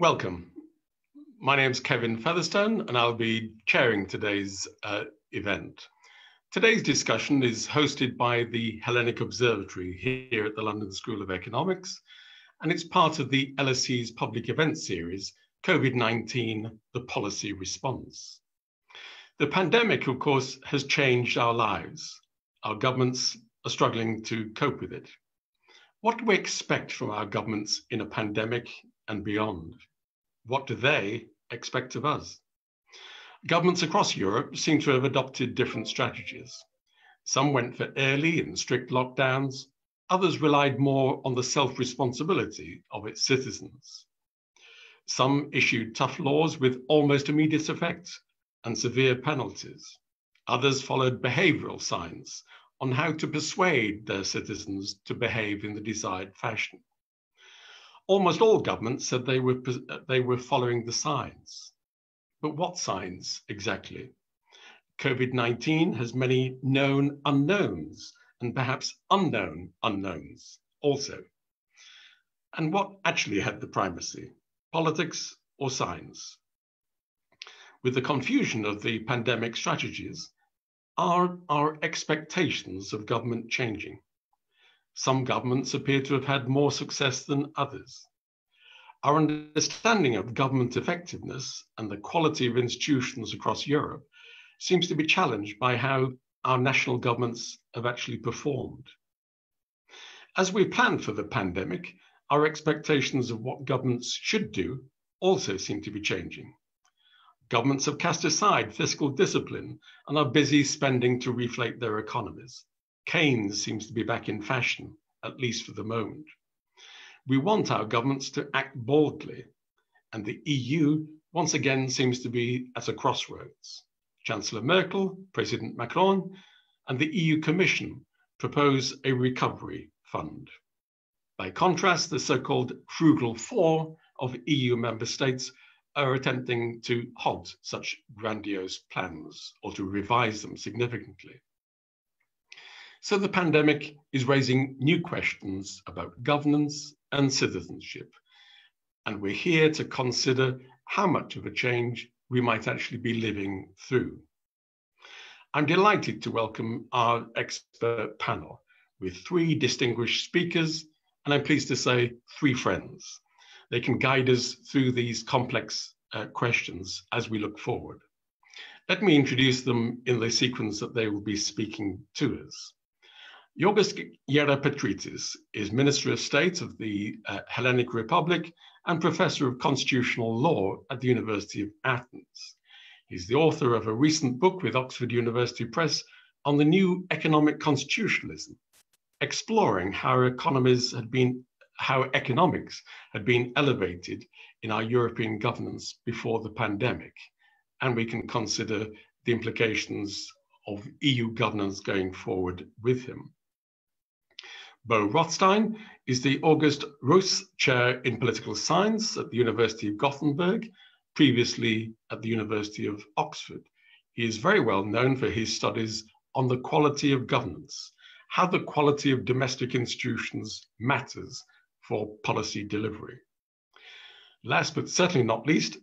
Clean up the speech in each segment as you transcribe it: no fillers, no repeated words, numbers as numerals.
Welcome. My name is Kevin Featherstone and I'll be chairing today's event. Today's discussion is hosted by the Hellenic Observatory here at the London School of Economics, and it's part of the LSE's public event series, COVID-19, the Policy Response. The pandemic, of course, has changed our lives. Our governments are struggling to cope with it. What do we expect from our governments in a pandemic and beyond? What do they expect of us? Governments across Europe seem to have adopted different strategies. Some went for early and strict lockdowns. Others relied more on the self-responsibility of its citizens. Some issued tough laws with almost immediate effect and severe penalties. Others followed behavioral science on how to persuade their citizens to behave in the desired fashion. Almost all governments said they were following the signs. But what signs exactly? COVID-19 has many known unknowns and perhaps unknown unknowns also. And what actually had the primacy, politics or science? With the confusion of the pandemic strategies, are our expectations of government changing? Some governments appear to have had more success than others. Our understanding of government effectiveness and the quality of institutions across Europe seems to be challenged by how our national governments have actually performed. As we plan for the pandemic, our expectations of what governments should do also seem to be changing. Governments have cast aside fiscal discipline and are busy spending to reflate their economies. Keynes seems to be back in fashion, at least for the moment. We want our governments to act boldly, and the EU once again seems to be at a crossroads. Chancellor Merkel, President Macron, and the EU Commission propose a recovery fund. By contrast, the so-called frugal four of EU member states are attempting to halt such grandiose plans or to revise them significantly. So the pandemic is raising new questions about governance and citizenship, and we're here to consider how much of a change we might actually be living through. I'm delighted to welcome our expert panel with three distinguished speakers, and I'm pleased to say three friends. They can guide us through these complex questions as we look forward. Let me introduce them in the sequence that they will be speaking to us. Gerapetritis is Minister of State of the Hellenic Republic and Professor of Constitutional Law at the University of Athens. He's the author of a recent book with Oxford University Press on the new economic constitutionalism, exploring how economics had been elevated in our European governance before the pandemic, and we can consider the implications of EU governance going forward with him. Bo Rothstein is the August Roos Chair in Political Science at the University of Gothenburg, previously at the University of Oxford. He is very well known for his studies on the quality of governance, how the quality of domestic institutions matters for policy delivery. Last but certainly not least,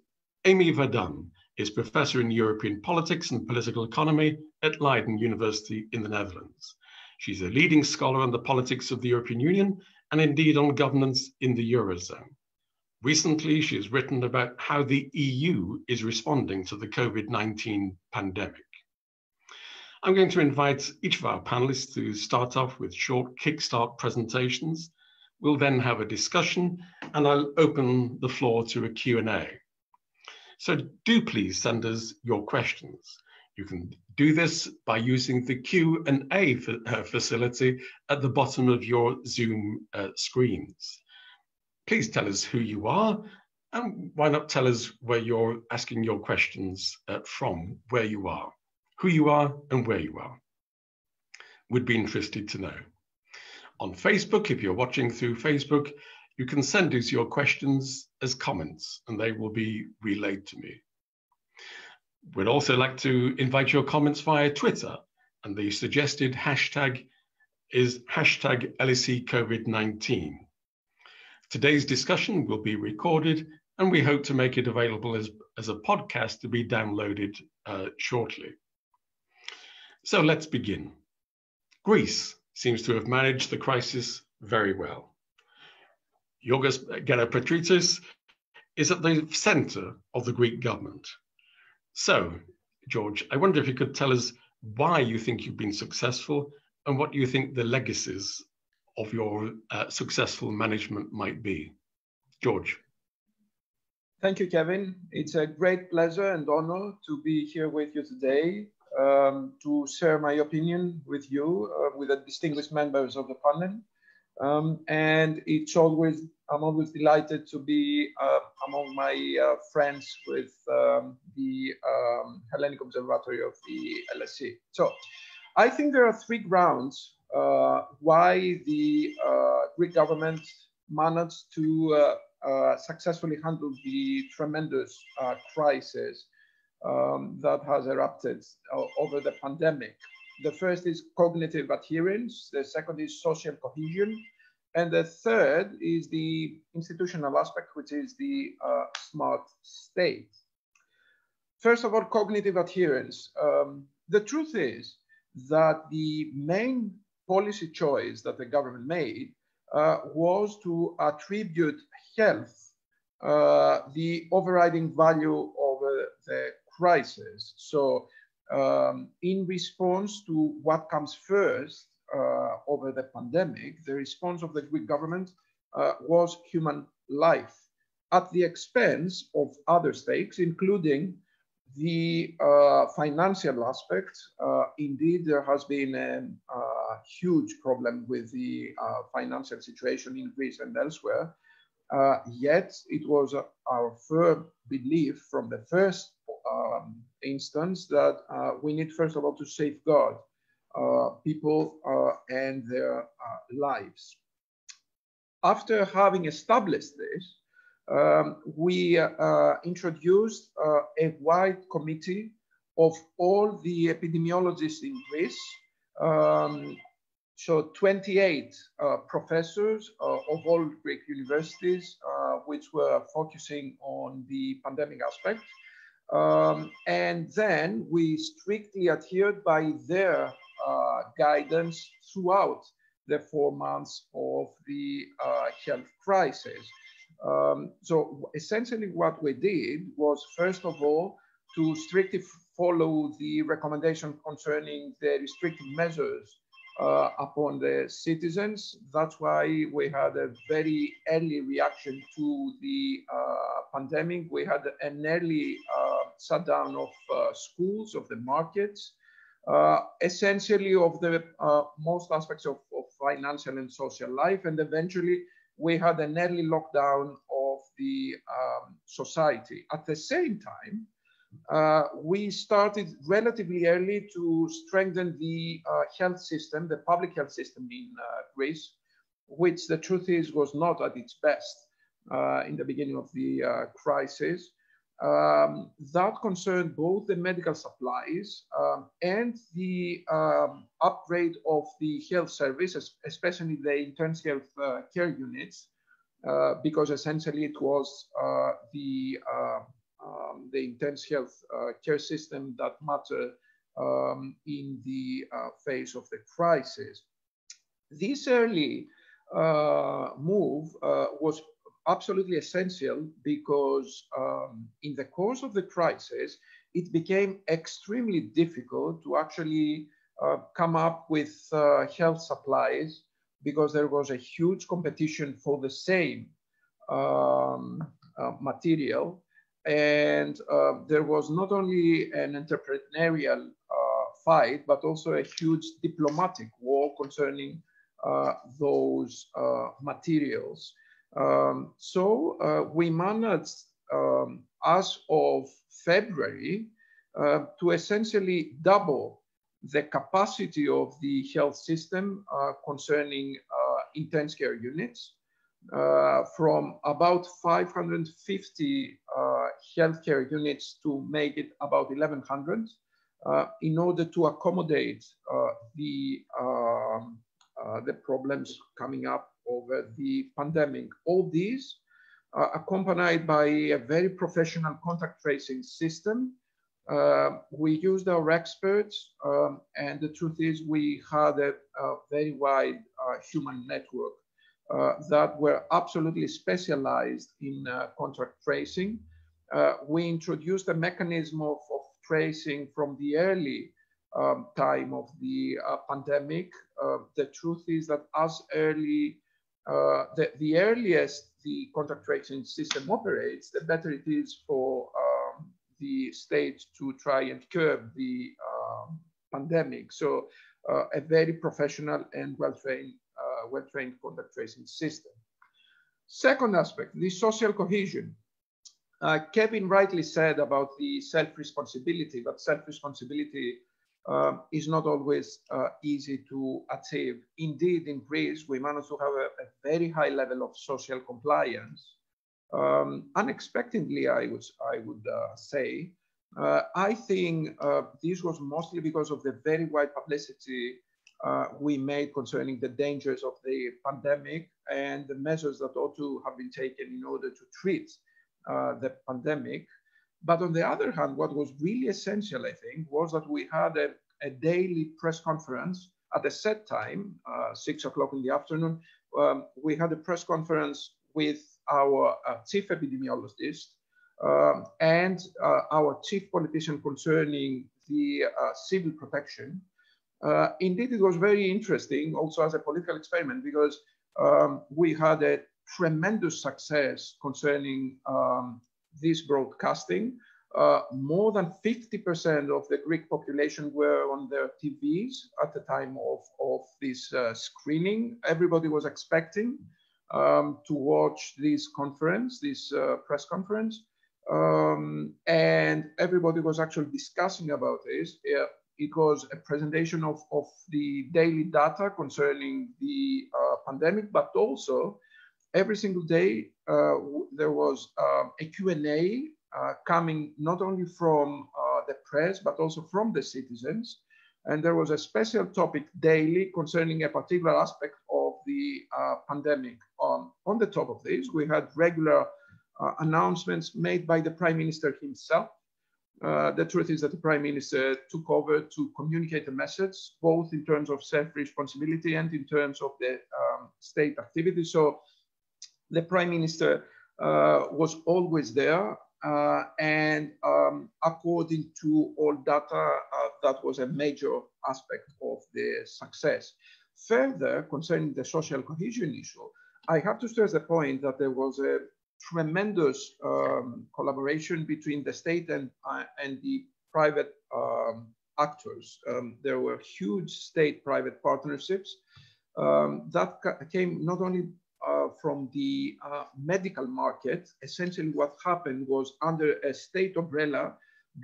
Amy Verdun is Professor in European Politics and Political Economy at Leiden University in the Netherlands. She's a leading scholar on the politics of the European Union and indeed on governance in the Eurozone. Recently, she has written about how the EU is responding to the COVID-19 pandemic. I'm going to invite each of our panelists to start off with short Kickstart presentations. We'll then have a discussion and I'll open the floor to a Q&A. So do please send us your questions. You can do this by using the Q&A facility at the bottom of your Zoom screens. Please tell us who you are, and why not tell us where you're asking your questions from, where you are, who you are and where you are. We'd be interested to know. On Facebook, if you're watching through Facebook, you can send us your questions as comments and they will be relayed to me. We'd also like to invite your comments via Twitter, and the suggested hashtag is hashtag LSE COVID-19. Today's discussion will be recorded and we hope to make it available as a podcast to be downloaded shortly. So let's begin. Greece seems to have managed the crisis very well. Gerapetritis is at the center of the Greek government. So, George, I wonder if you could tell us why you think you've been successful and what you think the legacies of your successful management might be. George. Thank you, Kevin. It's a great pleasure and honor to be here with you today to share my opinion with you, with the distinguished members of the panel. And I'm always delighted to be among my friends with the Hellenic Observatory of the LSE. So I think there are three grounds why the Greek government managed to successfully handle the tremendous crisis that has erupted over the pandemic. The first is cognitive adherence, the second is social cohesion, and the third is the institutional aspect, which is the smart state. First of all, cognitive adherence. The truth is that the main policy choice that the government made was to attribute health the overriding value over the crisis. So in response to what comes first over the pandemic, the response of the Greek government was human life at the expense of other stakes, including the financial aspect. Indeed, there has been a huge problem with the financial situation in Greece and elsewhere. Yet it was our firm belief from the first instance that we need, first of all, to safeguard people and their lives. After having established this, we introduced a wide committee of all the epidemiologists in Greece. So 28 professors of all Greek universities, which were focusing on the pandemic aspect. And then we strictly adhered by their guidance throughout the 4 months of the health crisis. So essentially what we did was, first of all, to strictly follow the recommendation concerning the restrictive measures upon the citizens. That's why we had a very early reaction to the pandemic. We had an early shutdown of schools, of the markets, essentially of the most aspects of financial and social life. And eventually we had an early lockdown of the society. At the same time, we started relatively early to strengthen the health system, the public health system in Greece, which the truth is was not at its best in the beginning of the crisis. That concerned both the medical supplies and the upgrade of the health services, especially the intense health care units, because essentially it was the intense health care system that mattered in the phase of the crisis. This early move was absolutely essential because in the course of the crisis, it became extremely difficult to actually come up with health supplies because there was a huge competition for the same material. And there was not only an entrepreneurial fight, but also a huge diplomatic war concerning those materials. So we managed, as of February, to essentially double the capacity of the health system concerning intense care units, from about 550 healthcare units to make it about 1,100, in order to accommodate the problems coming up over the pandemic. All these accompanied by a very professional contact tracing system. We used our experts, and the truth is we had a very wide human network that were absolutely specialized in contact tracing. We introduced a mechanism of tracing from the early time of the pandemic. The truth is that as early, the earliest the contact tracing system operates, the better it is for the state to try and curb the pandemic. So a very professional and well-trained contact tracing system. Second aspect, the social cohesion. Kevin rightly said about the self-responsibility, but self-responsibility is not always easy to achieve. Indeed, in Greece, we managed to have a very high level of social compliance. Unexpectedly, I would say. I think this was mostly because of the very wide publicity we made concerning the dangers of the pandemic and the measures that ought to have been taken in order to treat the pandemic. But on the other hand, what was really essential, I think, was that we had a daily press conference at a set time, 6 o'clock in the afternoon. We had a press conference with our chief epidemiologist and our chief politician concerning the civil protection. Indeed, it was very interesting also as a political experiment because we had a tremendous success concerning this broadcasting. More than 50% of the Greek population were on their TVs at the time of this screening. Everybody was expecting to watch this conference, this press conference, and everybody was actually discussing about this. It was a presentation of the daily data concerning the pandemic, but also every single day there was a Q&A coming not only from the press, but also from the citizens. And there was a special topic daily concerning a particular aspect of the pandemic. On the top of this, we had regular announcements made by the Prime Minister himself. The truth is that the Prime Minister took over to communicate the message, both in terms of self-responsibility and in terms of the state activity. So the Prime Minister was always there, and according to all data, that was a major aspect of the success. Further, concerning the social cohesion issue, I have to stress the point that there was a tremendous collaboration between the state and the private actors. There were huge state-private partnerships that came not only from the medical market. Essentially what happened was under a state umbrella,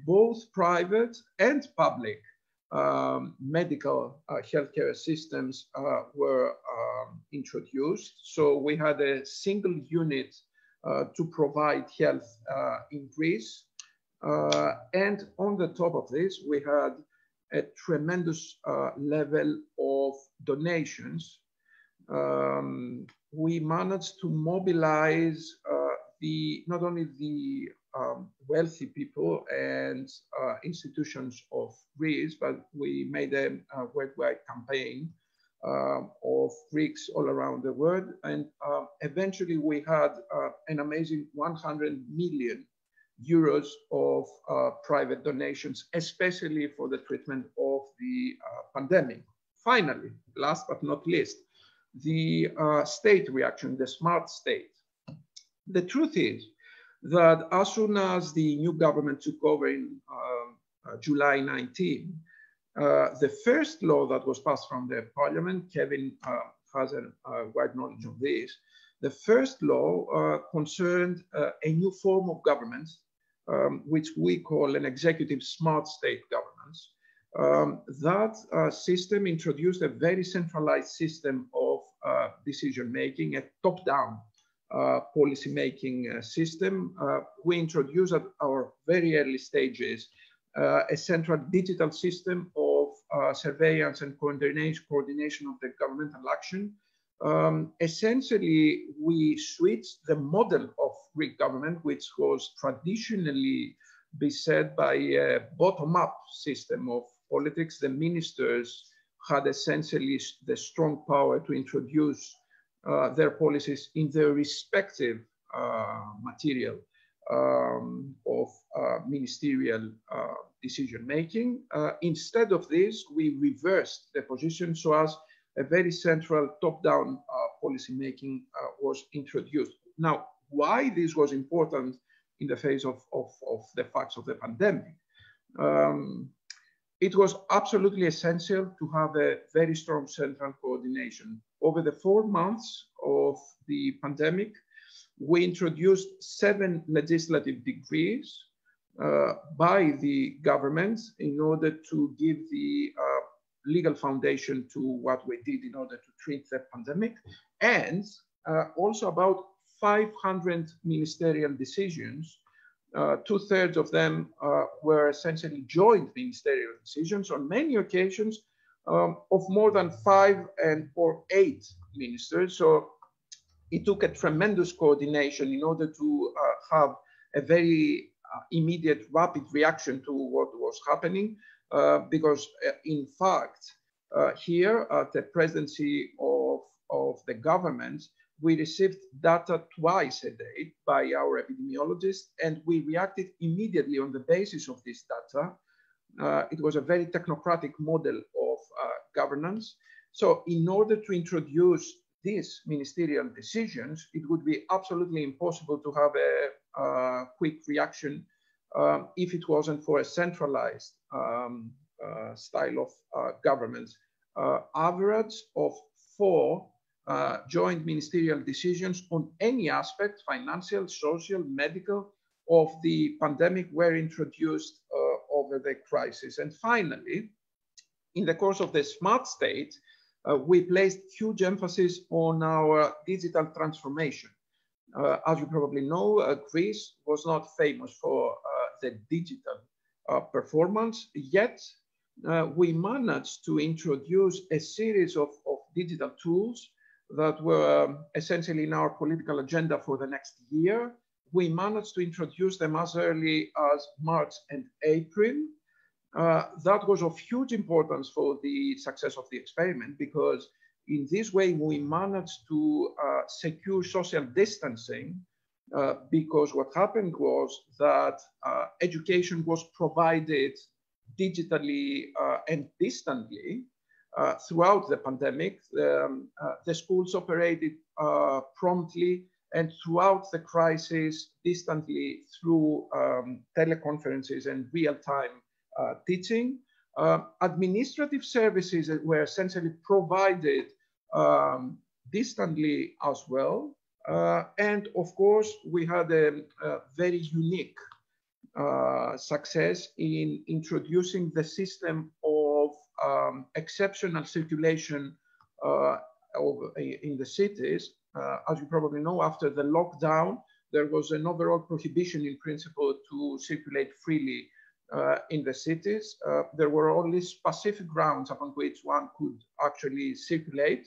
both private and public medical healthcare systems were introduced. So we had a single unit to provide health in Greece. And on the top of this, we had a tremendous level of donations. We managed to mobilize not only the wealthy people and institutions of Greece, but we made a worldwide campaign of Greeks all around the world. And eventually we had an amazing 100 million euros of private donations, especially for the treatment of the pandemic. Finally, last but not least, the state reaction, the smart state. The truth is that as soon as the new government took over in July 19, the first law that was passed from the parliament, Kevin has a wide knowledge of this, the first law concerned a new form of government, which we call an executive smart state governance. That system introduced a very centralized system of decision-making, a top-down policy-making system. We introduced at our very early stages a central digital system of surveillance and coordination of the governmental action. essentially, we switched the model of Greek government, which was traditionally beset by a bottom-up system of politics. The ministers had essentially the strong power to introduce their policies in their respective material of ministerial decision-making. Instead of this, we reversed the position so as a very central top-down policy-making was introduced. Now, why this was important in the face of the facts of the pandemic? It was absolutely essential to have a very strong central coordination. Over the 4 months of the pandemic, we introduced 7 legislative decrees by the government in order to give the legal foundation to what we did in order to treat the pandemic, and also about 500 ministerial decisions. 2/3 of them were essentially joint ministerial decisions on many occasions of more than 5 or 8 ministers. So it took a tremendous coordination in order to have a very immediate, rapid reaction to what was happening, because in fact, here at the presidency of the government, we received data twice a day by our epidemiologists, and we reacted immediately on the basis of this data. It was a very technocratic model of governance. So in order to introduce these ministerial decisions, it would be absolutely impossible to have a quick reaction if it wasn't for a centralized style of government. Average of 4 joint ministerial decisions on any aspect, financial, social, medical, of the pandemic were introduced over the crisis. And finally, in the course of the smart state, we placed huge emphasis on our digital transformation. As you probably know, Greece was not famous for the digital performance, yet we managed to introduce a series of digital tools that were essentially in our political agenda for the next year. We managed to introduce them as early as March and April. That was of huge importance for the success of the experiment, because in this way we managed to secure social distancing, because what happened was that education was provided digitally and distantly throughout the pandemic. The schools operated promptly and throughout the crisis distantly through teleconferences and real-time teaching. Administrative services were essentially provided distantly as well. And of course, we had a very unique success in introducing the system of exceptional circulation in the cities. As you probably know, after the lockdown, there was an overall prohibition in principle to circulate freely in the cities. There were only specific grounds upon which one could actually circulate.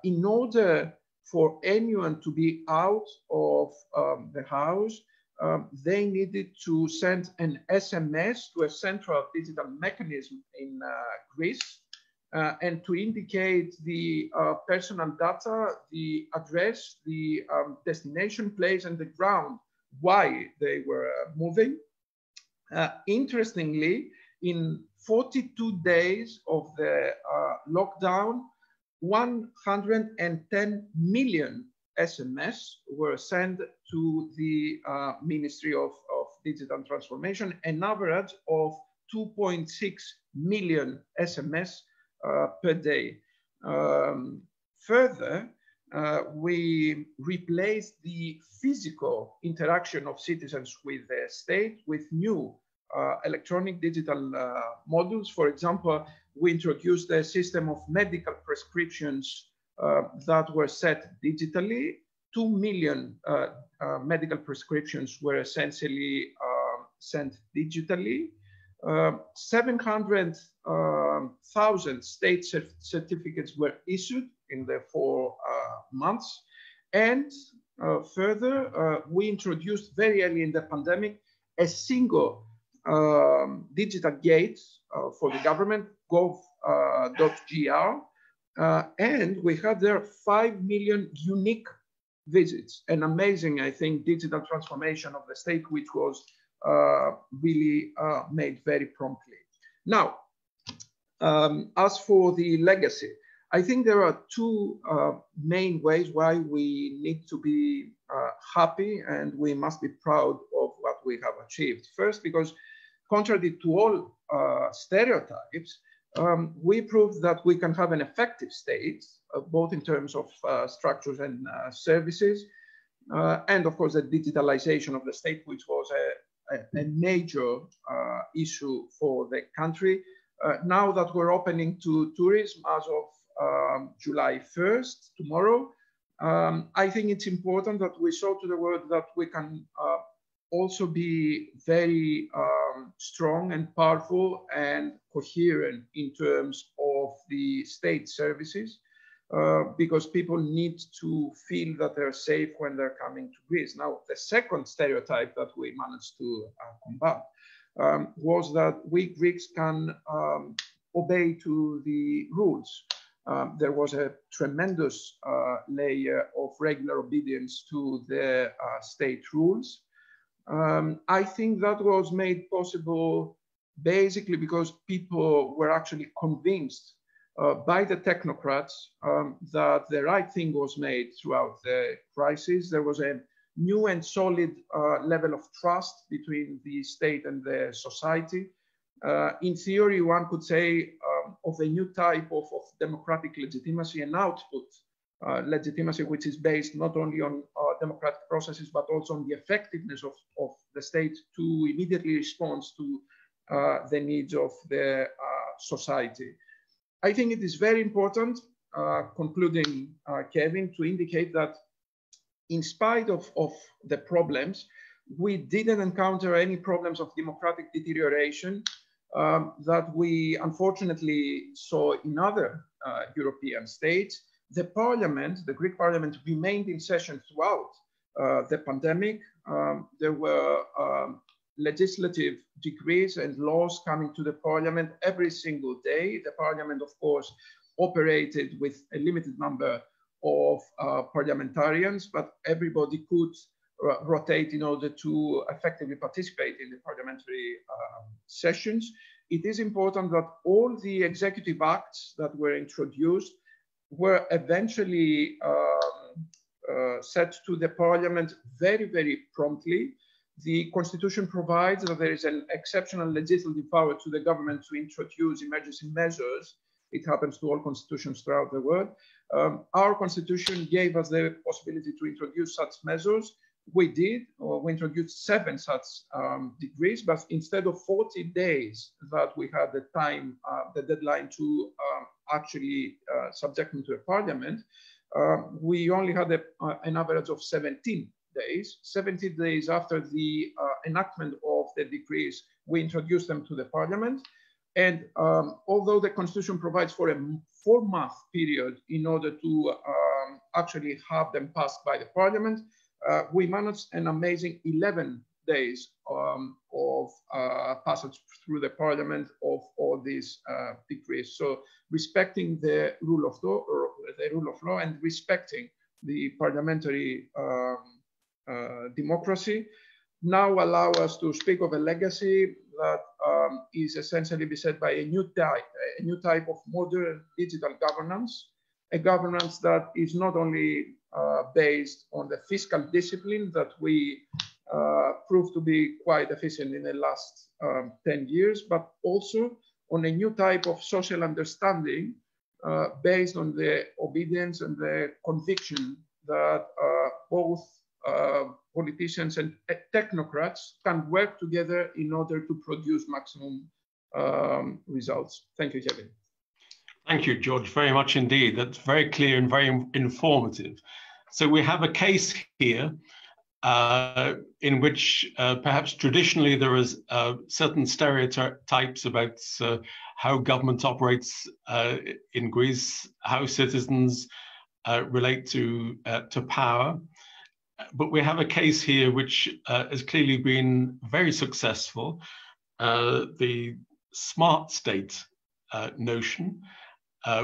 In order for anyone to be out of the house, they needed to send an SMS to a central digital mechanism in Greece and to indicate the personal data, the address, the destination, place, and the ground why they were moving. Interestingly, in 42 days of the lockdown, 110 million SMS were sent to the Ministry of Digital Transformation, an average of 2.6 million SMS per day. Further, we replaced the physical interaction of citizens with the state with new electronic digital modules. For example, we introduced a system of medical prescriptions that were set digitally. 2 million medical prescriptions were essentially sent digitally. 700,000 state certificates were issued in the 4 months. And further, we introduced very early in the pandemic a single digital gate for the government, gov.gr, and we had there 5 million unique visits. An amazing, I think, digital transformation of the state, which was really made very promptly. Now, as for the legacy, I think there are 2 main ways why we need to be happy and we must be proud of what we have achieved. First, because contrary to all stereotypes, we proved that we can have an effective state, both in terms of structures and services, and of course the digitalization of the state, which was a major issue for the country. Now that we're opening to tourism as of July 1st, tomorrow, I think it's important that we show to the world that we can also be very strong and powerful and coherent in terms of the state services, because people need to feel that they're safe when they're coming to Greece. Now, the second stereotype that we managed to combat was that we Greeks can obey to the rules. There was a tremendous layer of regular obedience to the state rules. I think that was made possible basically because people were actually convinced by the technocrats that the right thing was made throughout the crisis. There was a new and solid level of trust between the state and the society. In theory, one could say of a new type of democratic legitimacy and output legitimacy, which is based not only on democratic processes, but also on the effectiveness of the state to immediately respond to the needs of the society. I think it is very important, concluding, Kevin, to indicate that in spite of the problems, we didn't encounter any problems of democratic deterioration that we unfortunately saw in other European states. The parliament, the Greek parliament, remained in session throughout the pandemic. There were legislative decrees and laws coming to the parliament every single day. The parliament, of course, operated with a limited number of parliamentarians, but everybody could rotate in order to effectively participate in the parliamentary sessions. It is important that all the executive acts that were introduced were eventually set to the parliament very, very promptly. The constitution provides that there is an exceptional legislative power to the government to introduce emergency measures. It happens to all constitutions throughout the world. Our constitution gave us the possibility to introduce such measures. We did. We introduced 7 such decrees, but instead of 40 days that we had the time, the deadline to actually subject them to a parliament, we only had an average of 17 days. 70 days after the enactment of the decrees, we introduced them to the parliament. And although the constitution provides for a 4-month period in order to actually have them passed by the parliament, we managed an amazing 11 days of passage through the parliament of all these decrees. So respecting the rule of law, and respecting the parliamentary democracy now allow us to speak of a legacy that is essentially beset by a new type of modern digital governance, a governance that is not only based on the fiscal discipline that we proved to be quite efficient in the last 10 years, but also on a new type of social understanding based on the obedience and the conviction that both politicians and technocrats can work together in order to produce maximum results. Thank you, Kevin. Thank you, George, very much indeed. That's very clear and very informative. So we have a case here in which perhaps traditionally there is certain stereotypes about how government operates in Greece, how citizens relate to power. But we have a case here which has clearly been very successful. The smart state notion,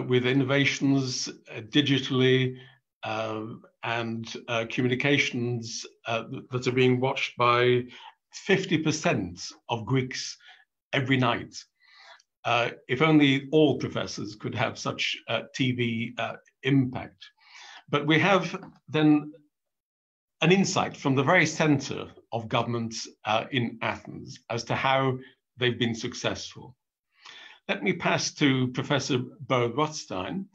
with innovations digitally and communications that are being watched by 50% of Greeks every night. If only all professors could have such TV impact. But we have then an insight from the very center of government in Athens as to how they've been successful. Let me pass to Professor Beau Rothstein.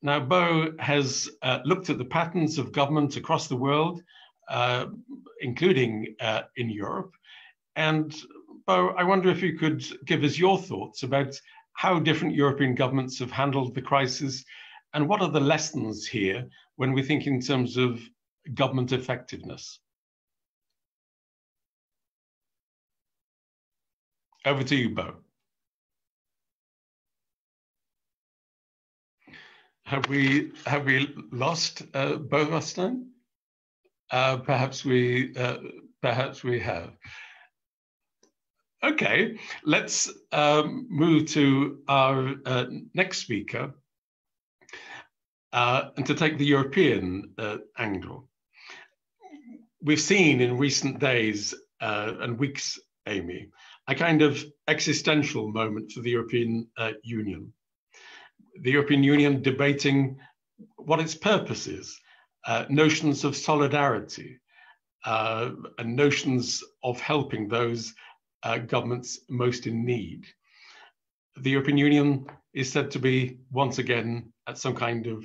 Now, Beau has looked at the patterns of government across the world, including in Europe. And Beau, I wonder if you could give us your thoughts about how different European governments have handled the crisis, and what are the lessons here when we think in terms of government effectiveness. Over to you, Beau. Have we lost Beau Rothstein? Perhaps we have. Okay, let's move to our next speaker, and to take the European angle. We've seen in recent days and weeks, Amy, a kind of existential moment for the European Union. The European Union debating what its purpose is, notions of solidarity, and notions of helping those governments most in need. The European Union is said to be once again at some kind of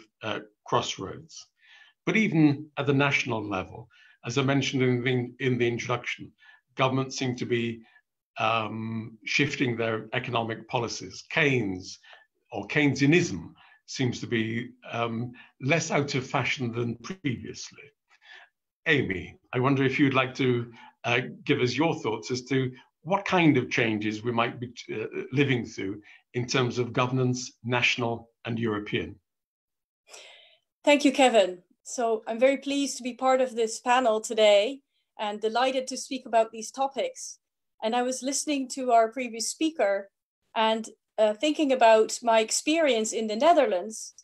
crossroads. But even at the national level, as I mentioned in the introduction, governments seem to be shifting their economic policies. Keynesianism seems to be less out of fashion than previously. Amy, I wonder if you'd like to give us your thoughts as to what kind of changes we might be living through in terms of governance, national and European. Thank you, Kevin. So I'm very pleased to be part of this panel today and delighted to speak about these topics. And I was listening to our previous speaker and thinking about my experience in the Netherlands.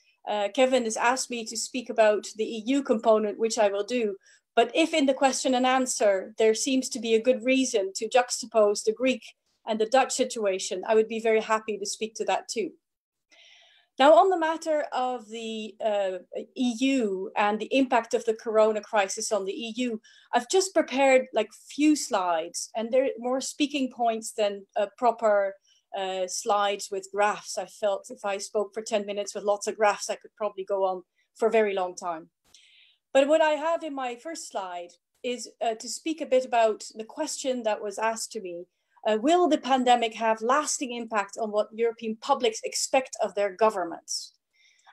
Kevin has asked me to speak about the EU component, which I will do. But if in the question and answer, there seems to be a good reason to juxtapose the Greek and the Dutch situation, I would be very happy to speak to that too. Now, on the matter of the EU and the impact of the corona crisis on the EU, I've just prepared like few slides, and they're more speaking points than proper slides with graphs. I felt if I spoke for 10 minutes with lots of graphs, I could probably go on for a very long time. But what I have in my first slide is to speak a bit about the question that was asked to me. Will the pandemic have lasting impact on what European publics expect of their governments?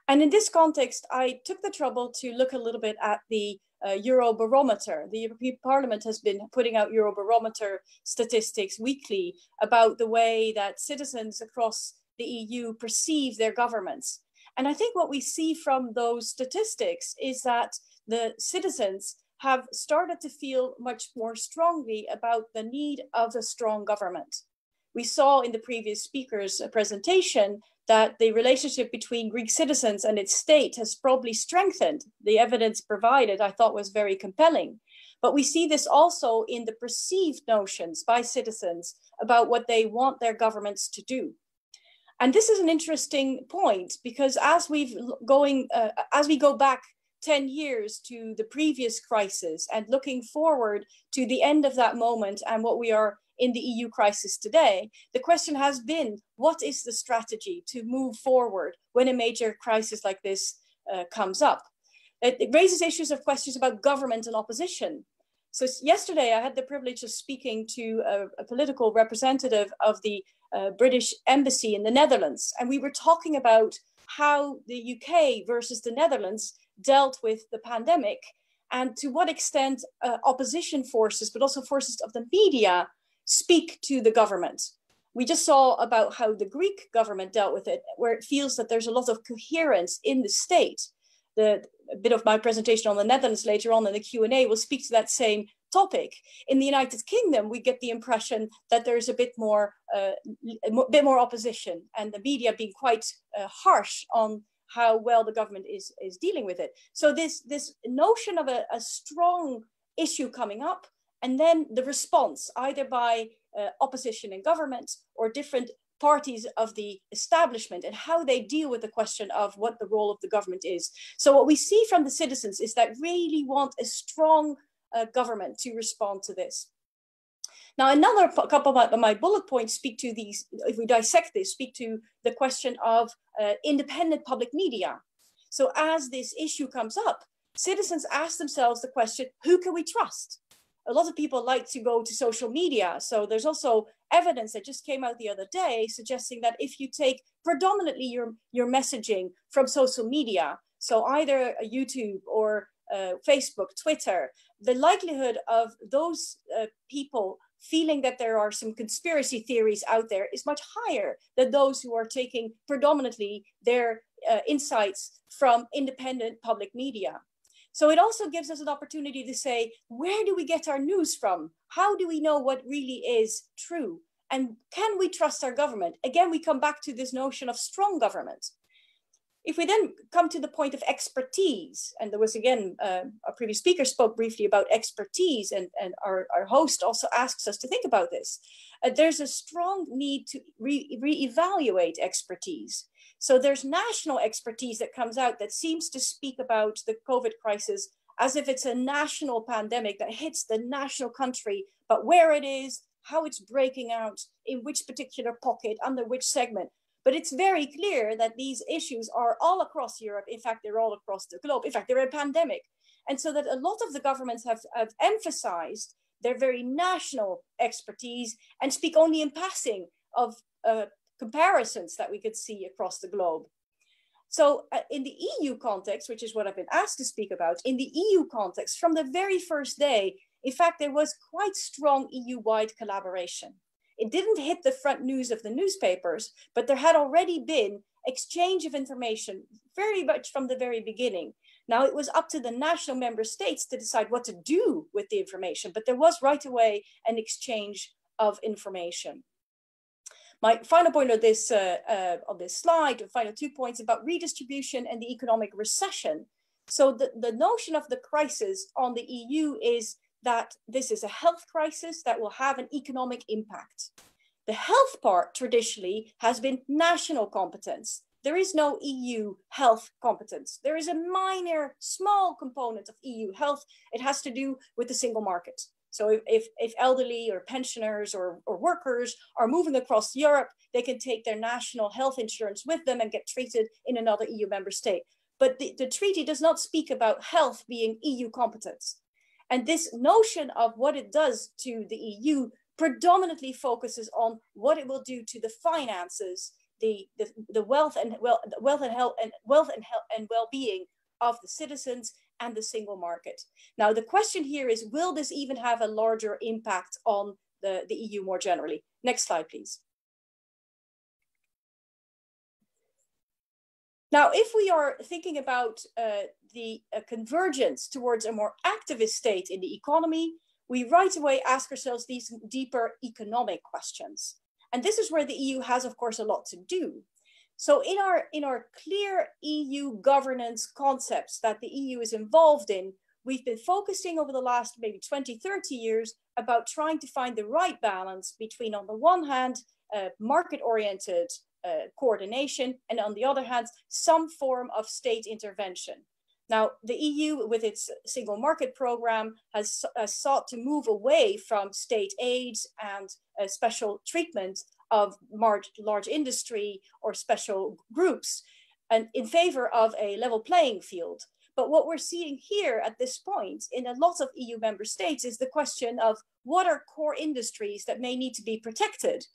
And in this context, I took the trouble to look a little bit at the Eurobarometer. The European Parliament has been putting out Eurobarometer statistics weekly about the way that citizens across the EU perceive their governments. And I think what we see from those statistics is that the citizens have started to feel much more strongly about the need of a strong government. We saw in the previous speaker's presentation that the relationship between Greek citizens and its state has probably strengthened. The evidence provided, I thought, was very compelling. But we see this also in the perceived notions by citizens about what they want their governments to do. And this is an interesting point, because as we go back 10 years to the previous crisis and looking forward to the end of that moment and what we are in the EU crisis today, the question has been, what is the strategy to move forward when a major crisis like this comes up? It raises issues of questions about government and opposition. So yesterday I had the privilege of speaking to a political representative of the British Embassy in the Netherlands. And we were talking about how the UK versus the Netherlands dealt with the pandemic and to what extent opposition forces, but also forces of the media, speak to the government. We just saw about how the Greek government dealt with it, where it feels that there's a lot of coherence in the state. A bit of my presentation on the Netherlands later on in the Q&A will speak to that same topic. In the United Kingdom, we get the impression that there's a bit more opposition, and the media being quite harsh on how well the government is dealing with it. So this notion of a strong issue coming up, and then the response either by opposition in government or different parties of the establishment, and how they deal with the question of what the role of the government is. So what we see from the citizens is that really want a strong government to respond to this. Now, another couple of my bullet points speak to these, if we dissect this, speak to the question of independent public media. So as this issue comes up, citizens ask themselves the question, who can we trust? A lot of people like to go to social media. So there's also evidence that just came out the other day suggesting that if you take predominantly your messaging from social media, so either YouTube or Facebook, Twitter, the likelihood of those people feeling that there are some conspiracy theories out there is much higher than those who are taking predominantly their insights from independent public media. So it also gives us an opportunity to say, where do we get our news from? How do we know what really is true? And can we trust our government? Again, we come back to this notion of strong government. If we then come to the point of expertise, and there was again, our previous speaker spoke briefly about expertise, and our host also asks us to think about this. There's a strong need to reevaluate expertise. So there's national expertise that comes out that seems to speak about the COVID crisis as if it's a national pandemic that hits the national country, but where it is, how it's breaking out, in which particular pocket, under which segment. But it's very clear that these issues are all across Europe. In fact, they're all across the globe. In fact, they're a pandemic. And so that a lot of the governments have emphasized their very national expertise and speak only in passing of comparisons that we could see across the globe. So in the EU context, which is what I've been asked to speak about, in the EU context, from the very first day, in fact, there was quite strong EU-wide collaboration. It didn't hit the front news of the newspapers, but there had already been exchange of information very much from the very beginning. Now it was up to the national member states to decide what to do with the information, but there was right away an exchange of information. My final point on this slide, the final 2 points about redistribution and the economic recession. So the notion of the crisis on the EU is that this is a health crisis that will have an economic impact. The health part traditionally has been national competence. There is no EU health competence. There is a minor, small component of EU health. It has to do with the single market. So if elderly or pensioners or workers are moving across Europe, they can take their national health insurance with them and get treated in another EU member state. But the treaty does not speak about health being EU competence. And this notion of what it does to the EU predominantly focuses on what it will do to the finances, the wealth and well-being of the citizens and the single market. Now, the question here is, will this even have a larger impact on the EU more generally? Next slide, please. Now, if we are thinking about the convergence towards a more activist state in the economy, we right away ask ourselves these deeper economic questions. And this is where the EU has, of course, a lot to do. So in our clear EU governance concepts that the EU is involved in, we've been focusing over the last maybe 20, 30 years about trying to find the right balance between, on the one hand, market-oriented coordination, and on the other hand, some form of state intervention. Now, the EU, with its single market program, has sought to move away from state aids and special treatment of large industry or special groups, and in favor of a level playing field. But what we're seeing here at this point in a lot of EU member states is the question of what are core industries that may need to be protected?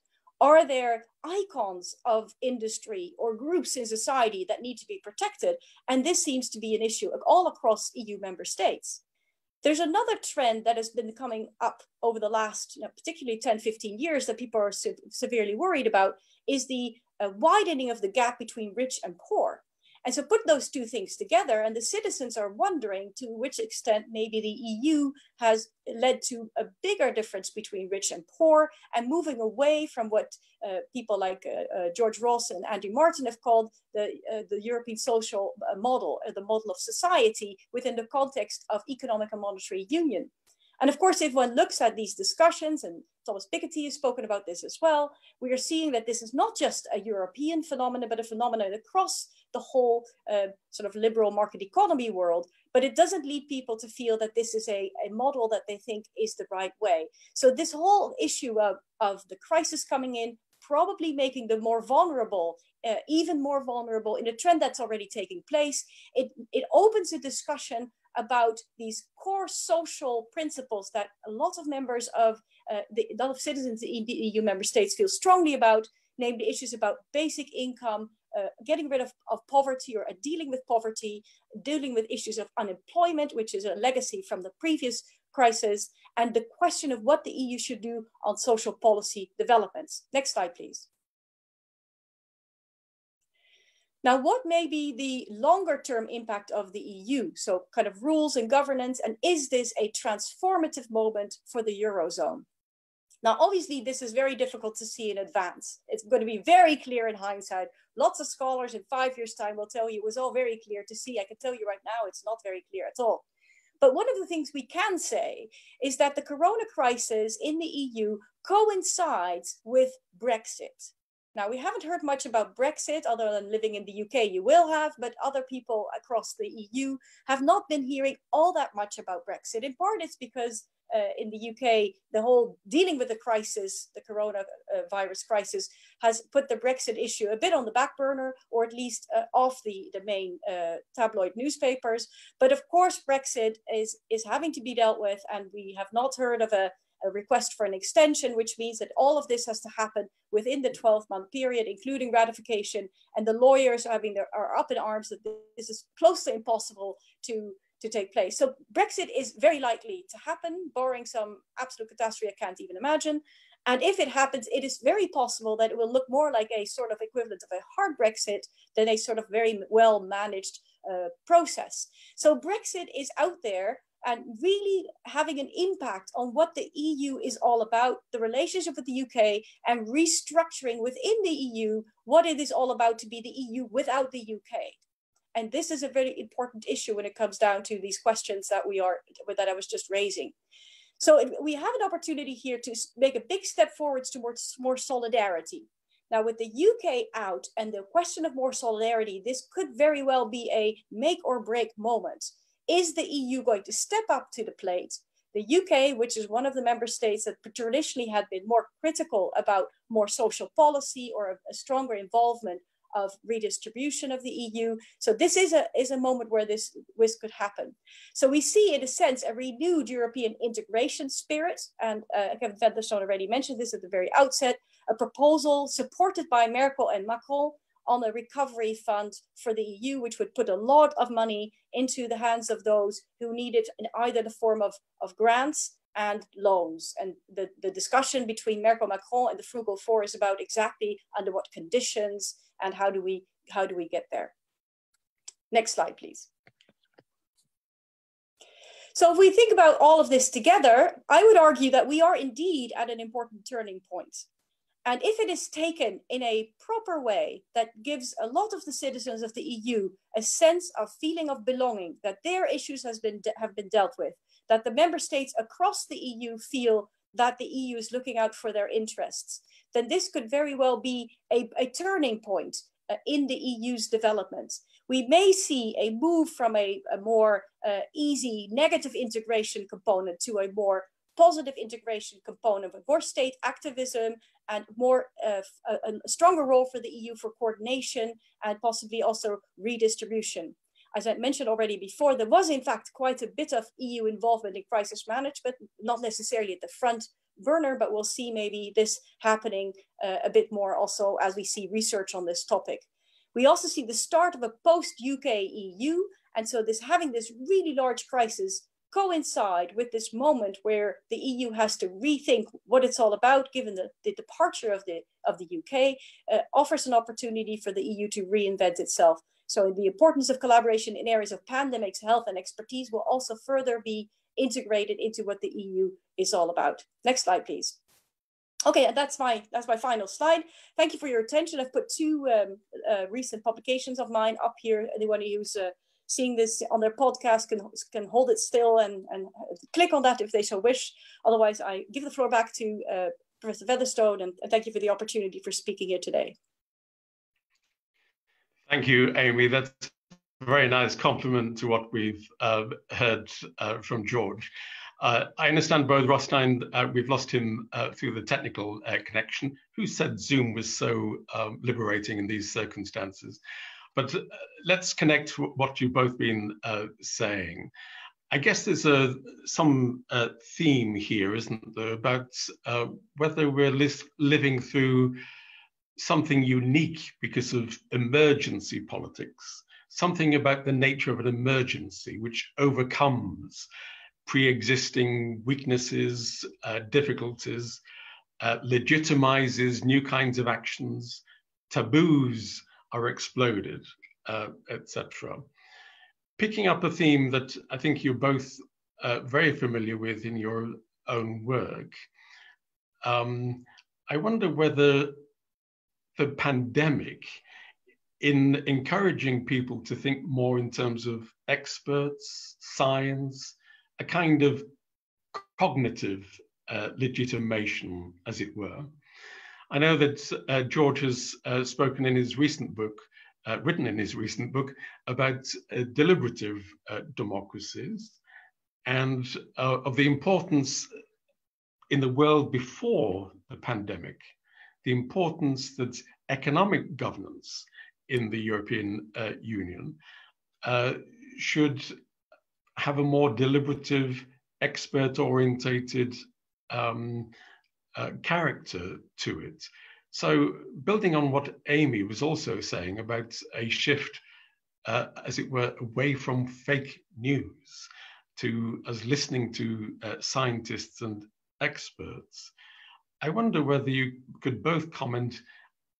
Are there icons of industry or groups in society that need to be protected? And this seems to be an issue all across EU member states. There's another trend that has been coming up over the last, particularly 10, 15 years that people are severely worried about, is the widening of the gap between rich and poor. And so put those two things together, and the citizens are wondering to which extent maybe the EU has led to a bigger difference between rich and poor, and moving away from what people like George Ross and Andrew Martin have called the European social model, the model of society within the context of economic and monetary union. And of course, if one looks at these discussions, and Thomas Piketty has spoken about this as well, we are seeing that this is not just a European phenomenon, but a phenomenon across the whole sort of liberal market economy world. But it doesn't lead people to feel that this is a model that they think is the right way. So this whole issue of the crisis coming in, probably making them more vulnerable, even more vulnerable in a trend that's already taking place, it opens a discussion about these core social principles that a lot of members of a lot of citizens in the EU member states feel strongly about, namely issues about basic income, getting rid of poverty or dealing with poverty, dealing with issues of unemployment, which is a legacy from the previous crisis, and the question of what the EU should do on social policy developments. Next slide, please. Now, what may be the longer term impact of the EU? So kind of rules and governance, and is this a transformative moment for the Eurozone? Now, obviously, this is very difficult to see in advance. It's going to be very clear in hindsight. Lots of scholars in 5 years' time will tell you it was all very clear to see. I can tell you right now, it's not very clear at all. But one of the things we can say is that the corona crisis in the EU coincides with Brexit. Now, we haven't heard much about Brexit other than living in the UK, you will have, but other people across the EU have not been hearing all that much about Brexit. In part, it's because in the UK, the whole dealing with the crisis, the coronavirus crisis, has put the Brexit issue a bit on the back burner, or at least off the main tabloid newspapers. But of course, Brexit is having to be dealt with, and we have not heard of a request for an extension, which means that all of this has to happen within the 12-month period, including ratification. And the lawyers are up in arms that this is close to impossible to take place. So Brexit is very likely to happen, barring some absolute catastrophe I can't even imagine. And if it happens, it is very possible that it will look more like a sort of equivalent of a hard Brexit than a sort of very well managed process. So Brexit is out there and really having an impact on what the EU is all about, the relationship with the UK, and restructuring within the EU what it is all about to be the EU without the UK. And this is a very important issue when it comes down to these questions that I was just raising. So we have an opportunity here to make a big step forwards towards more solidarity. Now, with the UK out and the question of more solidarity, this could very well be a make or break moment. Is the EU going to step up to the plate? The UK, which is one of the member states that traditionally had been more critical about more social policy or a stronger involvement of redistribution of the EU. So this is a moment where this could happen. So we see, in a sense, a renewed European integration spirit. And Kevin Featherstone already mentioned this at the very outset, a proposal supported by Merkel and Macron on a recovery fund for the EU, which would put a lot of money into the hands of those who need it in either the form of grants and loans. And the discussion between Merkel, Macron, and the Frugal Four is about exactly under what conditions and how do we get there. Next slide, please. So if we think about all of this together, I would argue that we are indeed at an important turning point. And if it is taken in a proper way that gives a lot of the citizens of the EU a sense of feeling of belonging, that their issues have been dealt with, that the member states across the EU feel that the EU is looking out for their interests, then this could very well be a turning point in the EU's development. We may see a move from a more easy negative integration component to a more positive integration component with more state activism and more a stronger role for the EU for coordination and possibly also redistribution. As I mentioned already before, there was in fact quite a bit of EU involvement in crisis management, not necessarily at the front burner, but we'll see maybe this happening a bit more also as we see research on this topic. We also see the start of a post-UK EU, and so having this really large crisis coincide with this moment where the EU has to rethink what it's all about, given the departure of the UK, offers an opportunity for the EU to reinvent itself. So the importance of collaboration in areas of pandemics, health, and expertise will also further be integrated into what the EU is all about. Next slide, please. Okay, that's my final slide. Thank you for your attention. I've put two recent publications of mine up here. Anyone who's seeing this on their podcast can hold it still and click on that if they so wish. Otherwise, I give the floor back to Professor Featherstone, and thank you for the opportunity for speaking here today. Thank you, Amy. That's a very nice compliment to what we've heard from George. I understand Beau Rothstein, we've lost him through the technical connection. Who said Zoom was so liberating in these circumstances? But let's connect what you've both been saying. I guess there's some theme here, isn't there, about whether we're living through something unique because of emergency politics, something about the nature of an emergency which overcomes pre-existing weaknesses, difficulties, legitimizes new kinds of actions, taboos are exploded, etc. Picking up a theme that I think you're both very familiar with in your own work, I wonder whether the pandemic, in encouraging people to think more in terms of experts, science, a kind of cognitive legitimation, as it were. I know that George has spoken in his recent book, written in his recent book, about deliberative democracies and of the importance in the world before the pandemic, the importance that economic governance in the European Union should have a more deliberative, expert-orientated character to it. So building on what Amy was also saying about a shift, as it were, away from fake news to us listening to scientists and experts, I wonder whether you could both comment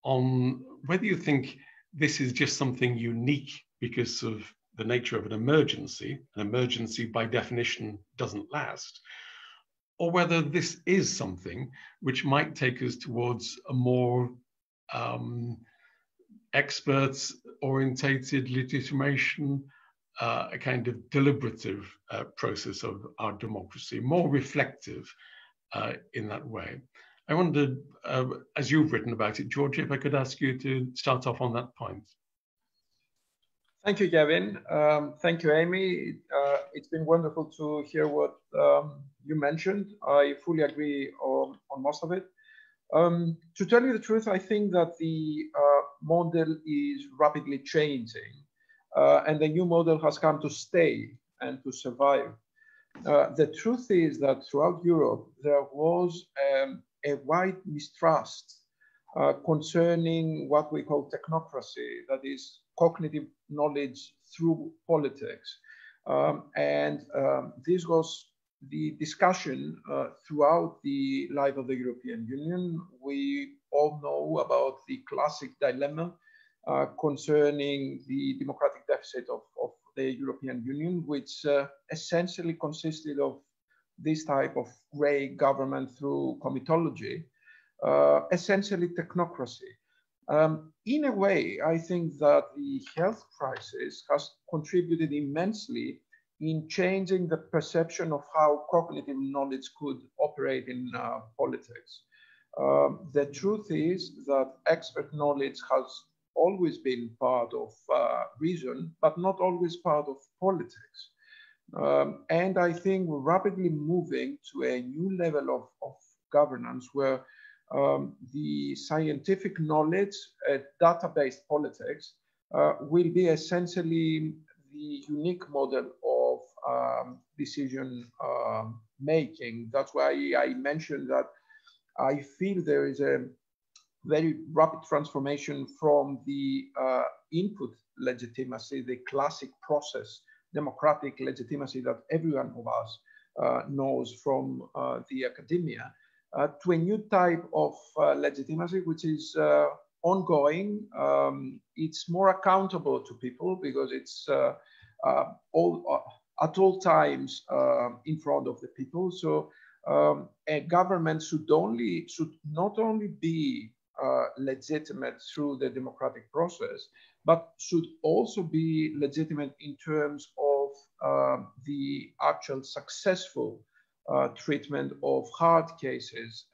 on whether you think this is just something unique because of the nature of an emergency by definition doesn't last, or whether this is something which might take us towards a more experts-orientated legitimation, a kind of deliberative process of our democracy, more reflective in that way. I wondered, as you've written about it, George, if I could ask you to start off on that point. Thank you, Kevin. Thank you, Amy. It's been wonderful to hear what you mentioned. I fully agree on most of it. To tell you the truth, I think that the model is rapidly changing, and the new model has come to stay and to survive. The truth is that throughout Europe, there was a wide mistrust concerning what we call technocracy, that is cognitive knowledge through politics. This was the discussion throughout the life of the European Union. We all know about the classic dilemma concerning the democratic deficit of the European Union, which essentially consisted of this type of gray government through comitology, essentially technocracy. In a way, I think that the health crisis has contributed immensely in changing the perception of how cognitive knowledge could operate in politics. The truth is that expert knowledge has always been part of reason, but not always part of politics. And I think we're rapidly moving to a new level of governance where the scientific knowledge, data-based politics, will be essentially the unique model of decision making. That's why I mentioned that I feel there is a very rapid transformation from the input legitimacy, the classic process democratic legitimacy that everyone of us knows from the academia, to a new type of legitimacy, which is ongoing. It's more accountable to people because it's at all times in front of the people. So a government should not only be legitimate through the democratic process, but should also be legitimate in terms of the actual successful treatment of hard cases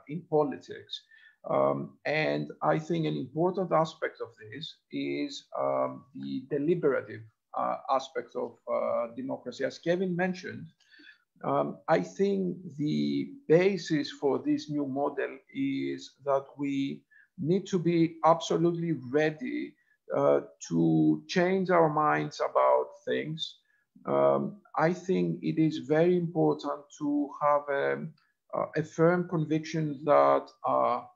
in politics. And I think an important aspect of this is the deliberative aspect of democracy. As Kevin mentioned, I think the basis for this new model is that we need to be absolutely ready to change our minds about things. I think it is very important to have a firm conviction that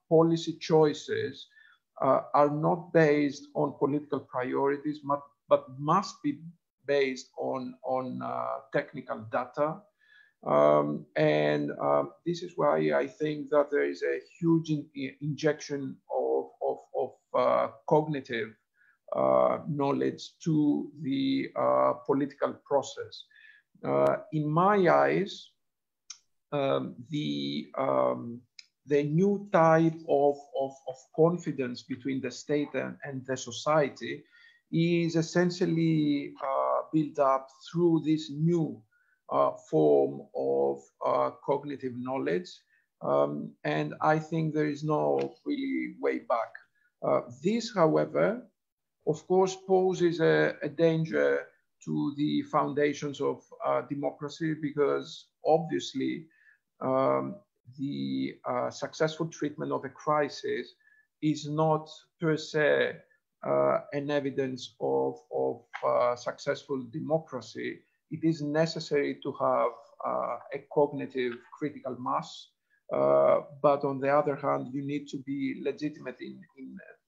policy choices are not based on political priorities, but must be based on technical data. This is why I think that there is a huge injection of cognitive knowledge to the political process. In my eyes, the new type of confidence between the state and the society is essentially built up through this new form of cognitive knowledge. And I think there is no really way back. This, however, of course, poses a danger to the foundations of democracy, because obviously the successful treatment of a crisis is not per se an evidence of successful democracy. It is necessary to have a cognitive critical mass. But on the other hand, you need to be legitimate in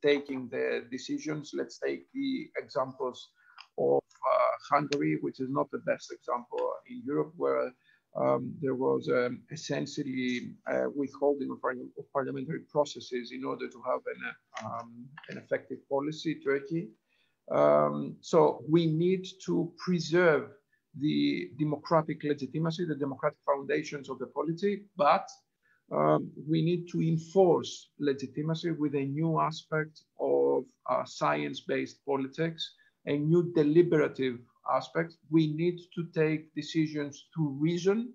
taking the decisions. Let's take the examples of Hungary, which is not the best example in Europe, where there was essentially withholding of parliamentary processes in order to have an effective policy, Turkey. So we need to preserve the democratic legitimacy, the democratic foundations of the polity, but we need to enforce legitimacy with a new aspect of science-based politics, a new deliberative aspect. We need to take decisions through reason.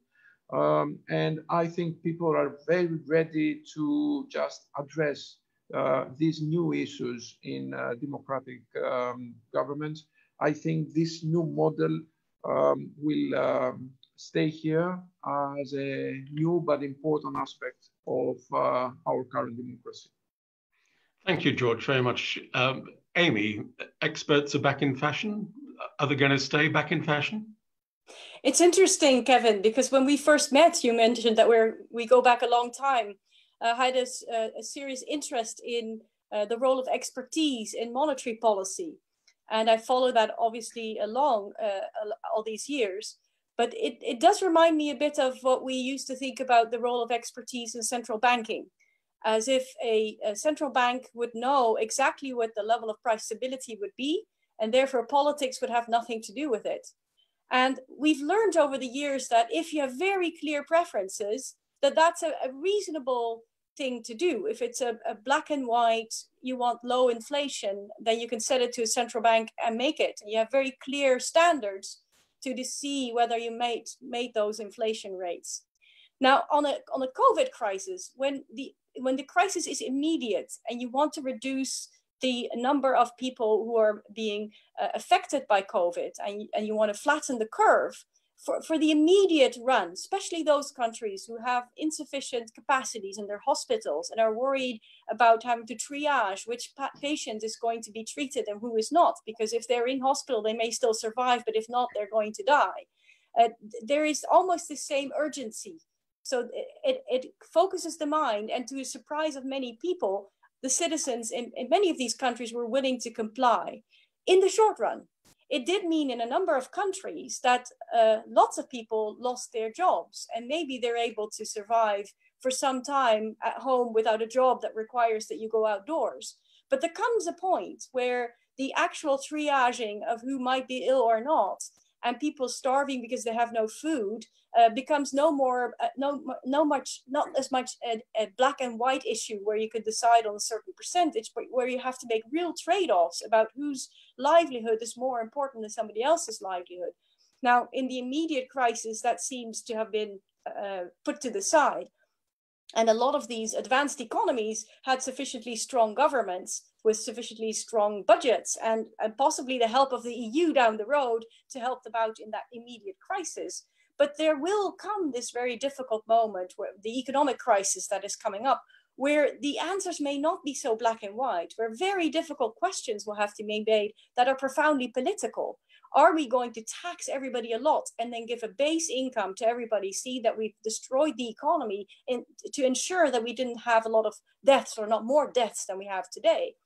And I think people are very ready to just address these new issues in democratic governments. I think this new model will stay here as a new but important aspect of our current democracy. Thank you, George, very much. Amy, experts are back in fashion. Are they going to stay back in fashion? It's interesting, Kevin, because when we first met, you mentioned that we go back a long time. I had a serious interest in the role of expertise in monetary policy. And I follow that obviously along all these years. But it does remind me a bit of what we used to think about the role of expertise in central banking, as if a central bank would know exactly what the level of price stability would be, and therefore politics would have nothing to do with it. And we've learned over the years that if you have very clear preferences, that's a reasonable thing to do. If it's a black and white, you want low inflation, then you can set it to a central bank and make it. And you have very clear standards to see whether you made those inflation rates. Now, on a COVID crisis, when the crisis is immediate and you want to reduce the number of people who are being affected by COVID and you want to flatten the curve, for the immediate run, especially those countries who have insufficient capacities in their hospitals and are worried about having to triage which patient is going to be treated and who is not, because if they're in hospital, they may still survive, but if not, they're going to die. There is almost the same urgency. So it focuses the mind, and to the surprise of many people, the citizens in many of these countries were willing to comply in the short run. it did mean in a number of countries that lots of people lost their jobs, and maybe they're able to survive for some time at home without a job that requires that you go outdoors. But there comes a point where the actual triaging of who might be ill or not, and people starving because they have no food, becomes not as much a black and white issue where you could decide on a certain percentage, but where you have to make real trade-offs about whose livelihood is more important than somebody else's livelihood. Now, in the immediate crisis, that seems to have been put to the side. And a lot of these advanced economies had sufficiently strong governments with sufficiently strong budgets and possibly the help of the EU down the road to help them out in that immediate crisis. But there will come this very difficult moment where the economic crisis that is coming up, where the answers may not be so black and white, where very difficult questions will have to be made that are profoundly political. Are we going to tax everybody a lot and then give a base income to everybody, see that we've destroyed the economy to ensure that we didn't have a lot of deaths or not more deaths than we have today?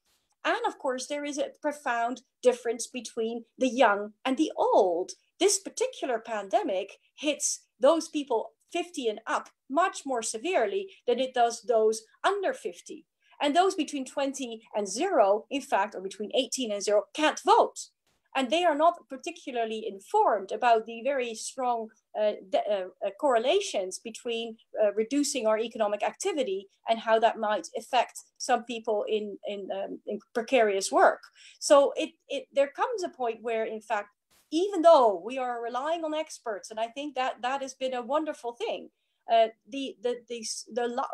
And of course, there is a profound difference between the young and the old. This particular pandemic hits those people 50 and up much more severely than it does those under 50. And those between 20 and 0, in fact, or between 18 and 0, can't vote. And they are not particularly informed about the very strong correlations between reducing our economic activity and how that might affect some people in precarious work. So there comes a point where, in fact, even though we are relying on experts, and I think that has been a wonderful thing, the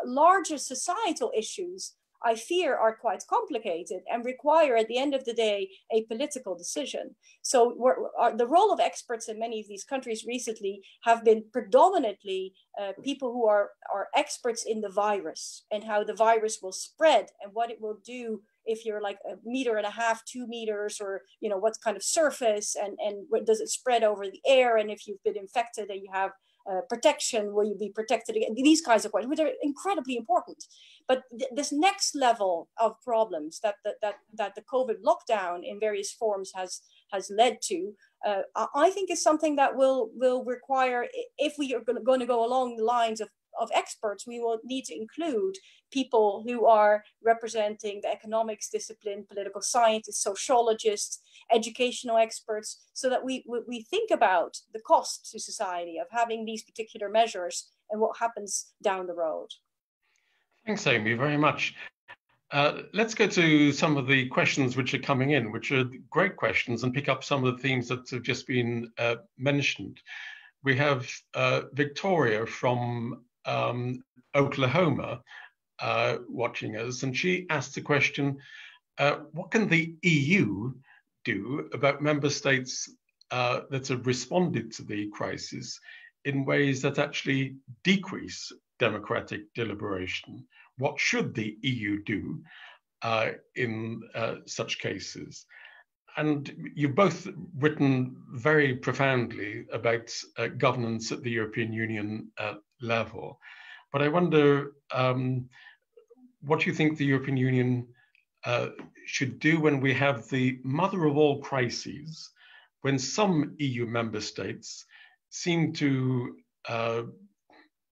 larger societal issues, I fear, are quite complicated and require, at the end of the day, a political decision. So the role of experts in many of these countries recently have been predominantly people who are experts in the virus and how the virus will spread and what it will do if you're like 1.5 meters, 2 meters, or what kind of surface, and does it spread over the air, and if you've been infected and you have protection, will you be protected again? These kinds of questions, which are incredibly important. But this next level of problems that the COVID lockdown in various forms has led to, I think is something that will require, if we are going to go along the lines of experts, we will need to include people who are representing the economics discipline, political scientists, sociologists, educational experts, so that we think about the cost to society of having these particular measures and what happens down the road. Thanks, Amy, very much. Let's go to some of the questions which are coming in, which are great questions, and pick up some of the themes that have just been mentioned. We have Victoria from Oklahoma watching us, and she asked the question, what can the EU do about member states that have responded to the crisis in ways that actually decrease democratic deliberation? What should the EU do in such cases? And you've both written very profoundly about governance at the European Union level. But I wonder what you think the European Union should do when we have the mother of all crises, when some EU member states seem to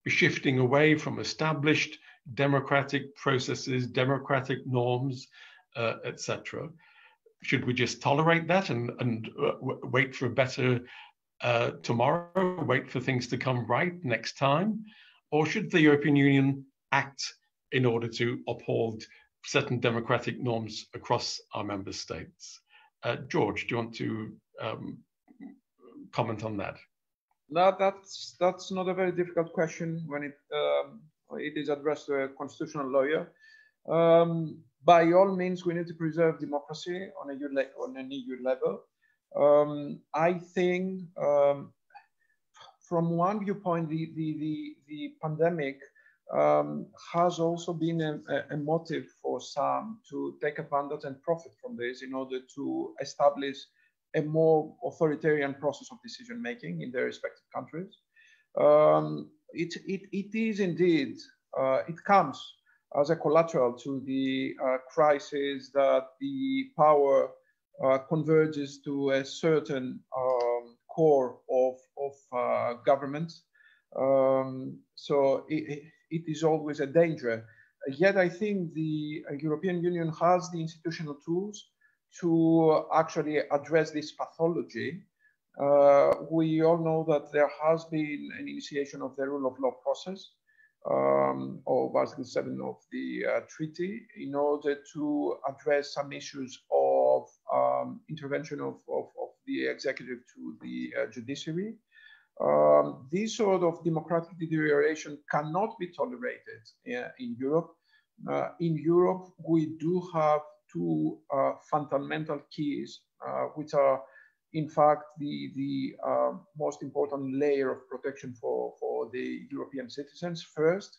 be shifting away from established democratic processes, democratic norms, etc. Should we just tolerate that and wait for a better tomorrow, wait for things to come right next time? Or should the European Union act in order to uphold certain democratic norms across our member states? George, do you want to comment on that? No, that's not a very difficult question when it is addressed to a constitutional lawyer. By all means, we need to preserve democracy on an EU level. I think, from one viewpoint, the pandemic has also been a motive for some to take advantage and profit from this in order to establish a more authoritarian process of decision making in their respective countries. It is indeed, it comes as a collateral to the crisis that the power converges to a certain core of government. So it is always a danger. Yet I think the European Union has the institutional tools to actually address this pathology. We all know that there has been an initiation of the rule of law process of Article 7 of the treaty in order to address some issues of intervention of the executive to the judiciary. This sort of democratic deterioration cannot be tolerated in Europe. In Europe, we do have two fundamental keys, which are, in fact, the most important layer of protection for the European citizens. First,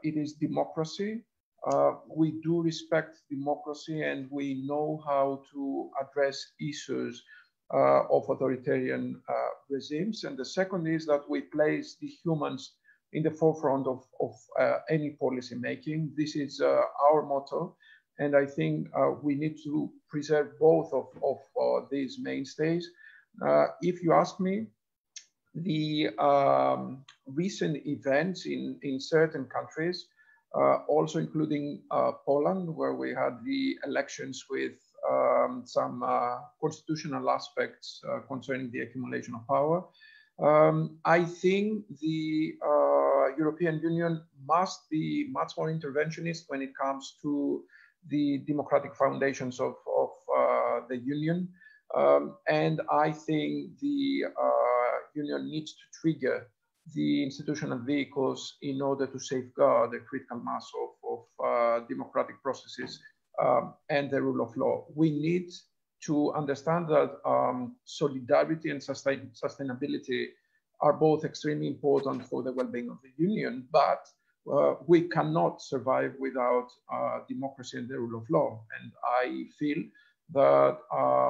it is democracy. We do respect democracy and we know how to address issues of authoritarian regimes. And the second is that we place the humans in the forefront of any policy making. This is our motto. And I think we need to preserve both of these mainstays. If you ask me, the recent events in certain countries, also including Poland, where we had the elections with some constitutional aspects concerning the accumulation of power, I think the European Union must be much more interventionist when it comes to the democratic foundations of the Union. And I think the Union needs to trigger the institutional vehicles in order to safeguard the critical mass of democratic processes and the rule of law. We need to understand that solidarity and sustainability are both extremely important for the well-being of the Union, but we cannot survive without democracy and the rule of law. And I feel that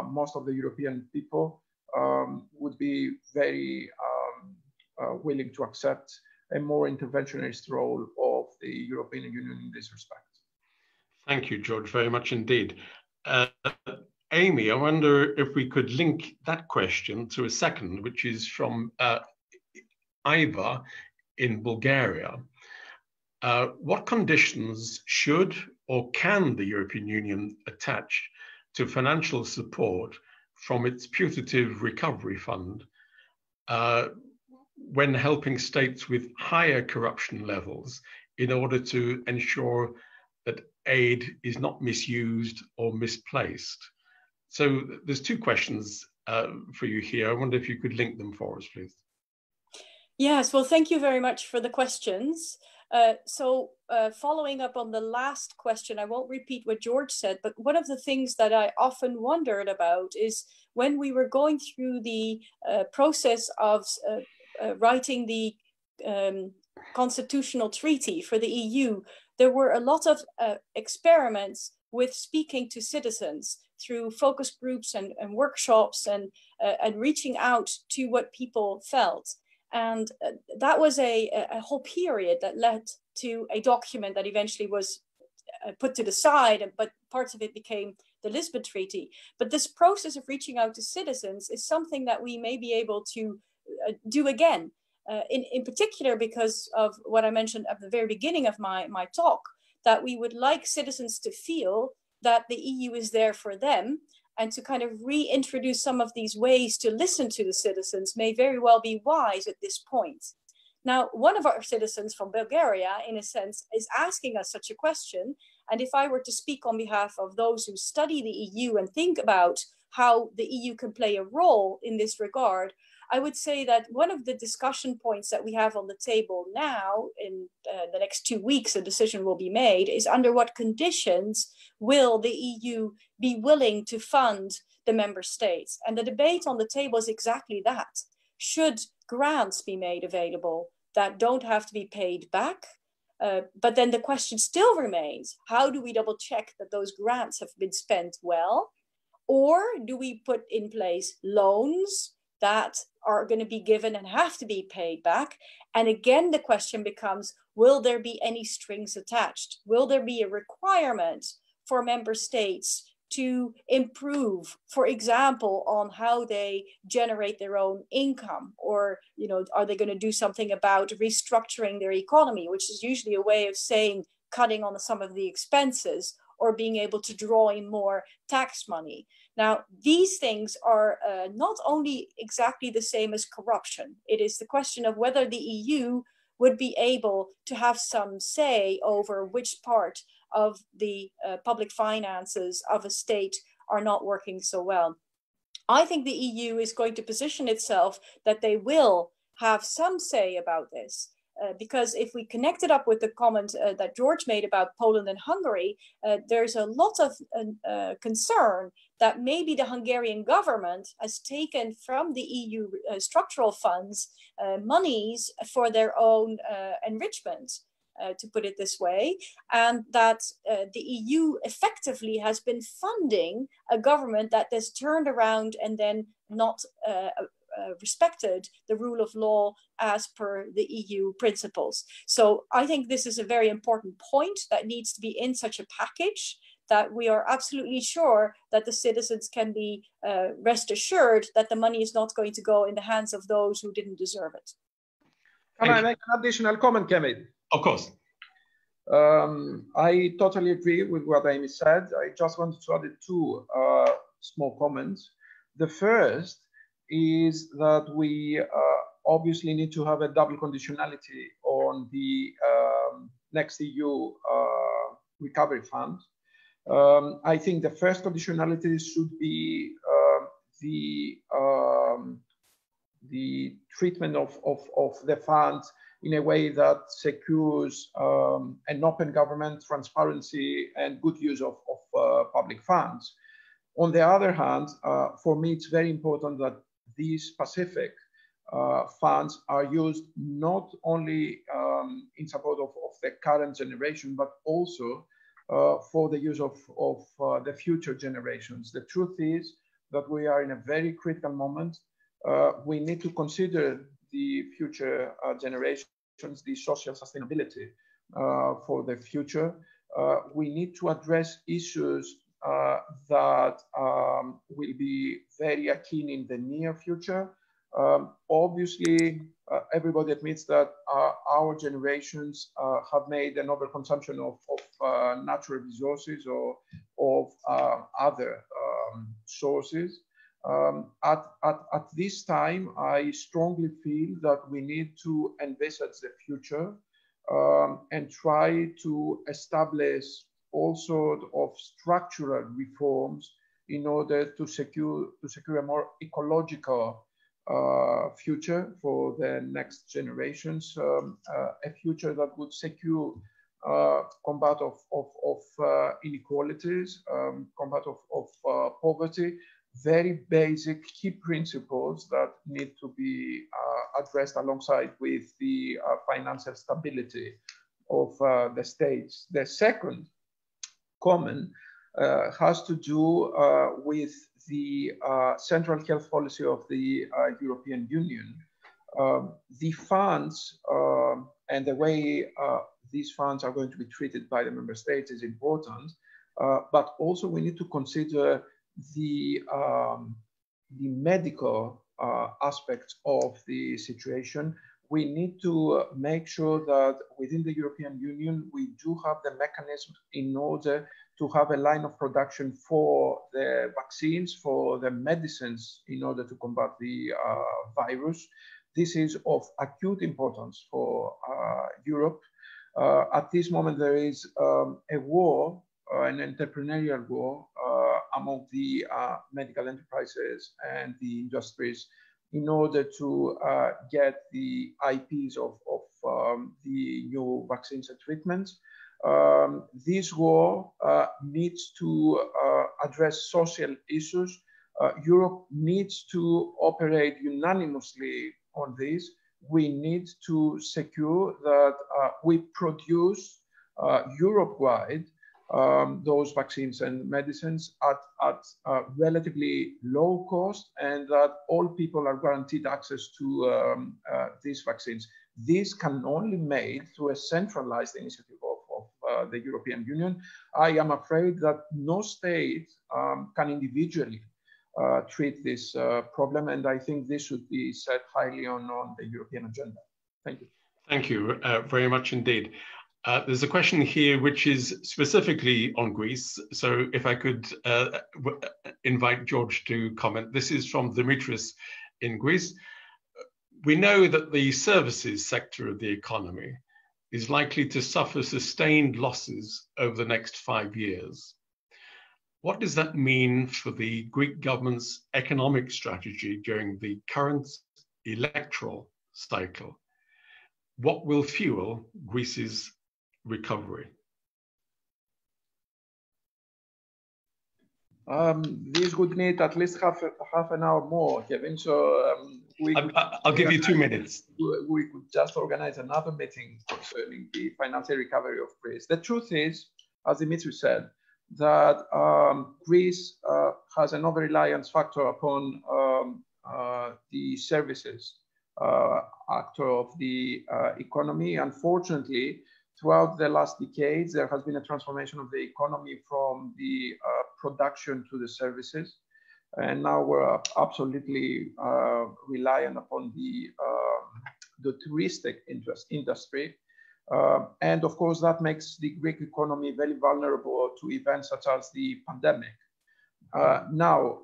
most of the European people would be very willing to accept a more interventionist role of the European Union in this respect. Thank you, George, very much indeed. Amy, I wonder if we could link that question to a second, which is from Iva in Bulgaria. What conditions should or can the European Union attach to financial support from its putative recovery fund when helping states with higher corruption levels in order to ensure that aid is not misused or misplaced? So there's two questions for you here. I wonder if you could link them for us, please. Yes, well, thank you very much for the questions. Following up on the last question, I won't repeat what George said, but one of the things that I often wondered about is when we were going through the process of writing the constitutional treaty for the EU, there were a lot of experiments with speaking to citizens through focus groups and workshops and reaching out to what people felt. And that was a whole period that led to a document that eventually was put to the side, but parts of it became the Lisbon Treaty. But this process of reaching out to citizens is something that we may be able to do again, in particular because of what I mentioned at the very beginning of my talk, that we would like citizens to feel that the EU is there for them, and to kind of reintroduce some of these ways to listen to the citizens may very well be wise at this point. Now, one of our citizens from Bulgaria, in a sense, is asking us such a question. And if I were to speak on behalf of those who study the EU and think about how the EU can play a role in this regard, I would say that one of the discussion points that we have on the table now, in the next 2 weeks, a decision will be made, is under what conditions will the EU be willing to fund the member states? And the debate on the table is exactly that. Should grants be made available that don't have to be paid back? But then the question still remains, how do we double check that those grants have been spent well? Or do we put in place loans that are going to be given and have to be paid back? And again, the question becomes, will there be any strings attached? Will there be a requirement for member states to improve, for example, on how they generate their own income, or are they going to do something about restructuring their economy, which is usually a way of saying cutting on some of the expenses, or being able to draw in more tax money. Now, these things are not only exactly the same as corruption. It is the question of whether the EU would be able to have some say over which part of the public finances of a state are not working so well. I think the EU is going to position itself that they will have some say about this. Because if we connect it up with the comment that George made about Poland and Hungary, there's a lot of concern that maybe the Hungarian government has taken from the EU structural funds monies for their own enrichment, to put it this way, and that the EU effectively has been funding a government that has turned around and then not respected the rule of law as per the EU principles. So I think this is a very important point that needs to be in such a package, that we are absolutely sure that the citizens can be rest assured that the money is not going to go in the hands of those who didn't deserve it. Can I make an additional comment, Kevin? Of course. I totally agree with what Amy said. I just wanted to add two small comments. The first is that we obviously need to have a double conditionality on the next EU recovery fund. I think the first conditionality should be the treatment of the fund in a way that secures an open government, transparency, and good use of public funds. On the other hand, for me, it's very important that these specific funds are used not only in support of the current generation, but also for the use of the future generations. The truth is that we are in a very critical moment. We need to consider the future generations, the social sustainability for the future. We need to address issues that will be very keen in the near future. Obviously, everybody admits that our generations have made an overconsumption of natural resources or of other sources. At this time, I strongly feel that we need to envisage the future and try to establish all sorts of structural reforms in order to secure a more ecological future for the next generations, a future that would secure combat of inequalities, combat of poverty, very basic key principles that need to be addressed alongside with the financial stability of the states. The second comment has to do with the central health policy of the European Union. The funds and the way these funds are going to be treated by the member states is important, but also we need to consider the medical aspects of the situation. We need to make sure that within the European Union, we do have the mechanism in order to have a line of production for the vaccines, for the medicines, in order to combat the virus. This is of acute importance for Europe. At this moment, there is a war, an entrepreneurial war among the medical enterprises and the industries in order to get the IPs of the new vaccines and treatments. This war needs to address social issues. Europe needs to operate unanimously on this. We need to secure that we produce Europe-wide those vaccines and medicines at relatively low cost, and that all people are guaranteed access to these vaccines. This can only be made through a centralized initiative of the European Union. I am afraid that no state can individually treat this problem, and I think this should be set highly on the European agenda. Thank you. Thank you very much indeed. There's a question here which is specifically on Greece. So if I could invite George to comment. This is from Dimitris in Greece. We know that the services sector of the economy is likely to suffer sustained losses over the next 5 years. What does that mean for the Greek government's economic strategy during the current electoral cycle? What will fuel Greece's recovery? This would need at least half an hour more, Kevin. So I'll give you 2 minutes. We could just organize another meeting concerning the financial recovery of Greece. The truth is, as Dimitri said, that Greece has an over-reliance factor upon the services actor of the economy. Unfortunately, throughout the last decades, there has been a transformation of the economy from the production to the services. And now we're absolutely reliant upon the touristic industry. And of course, that makes the Greek economy very vulnerable to events such as the pandemic. Now,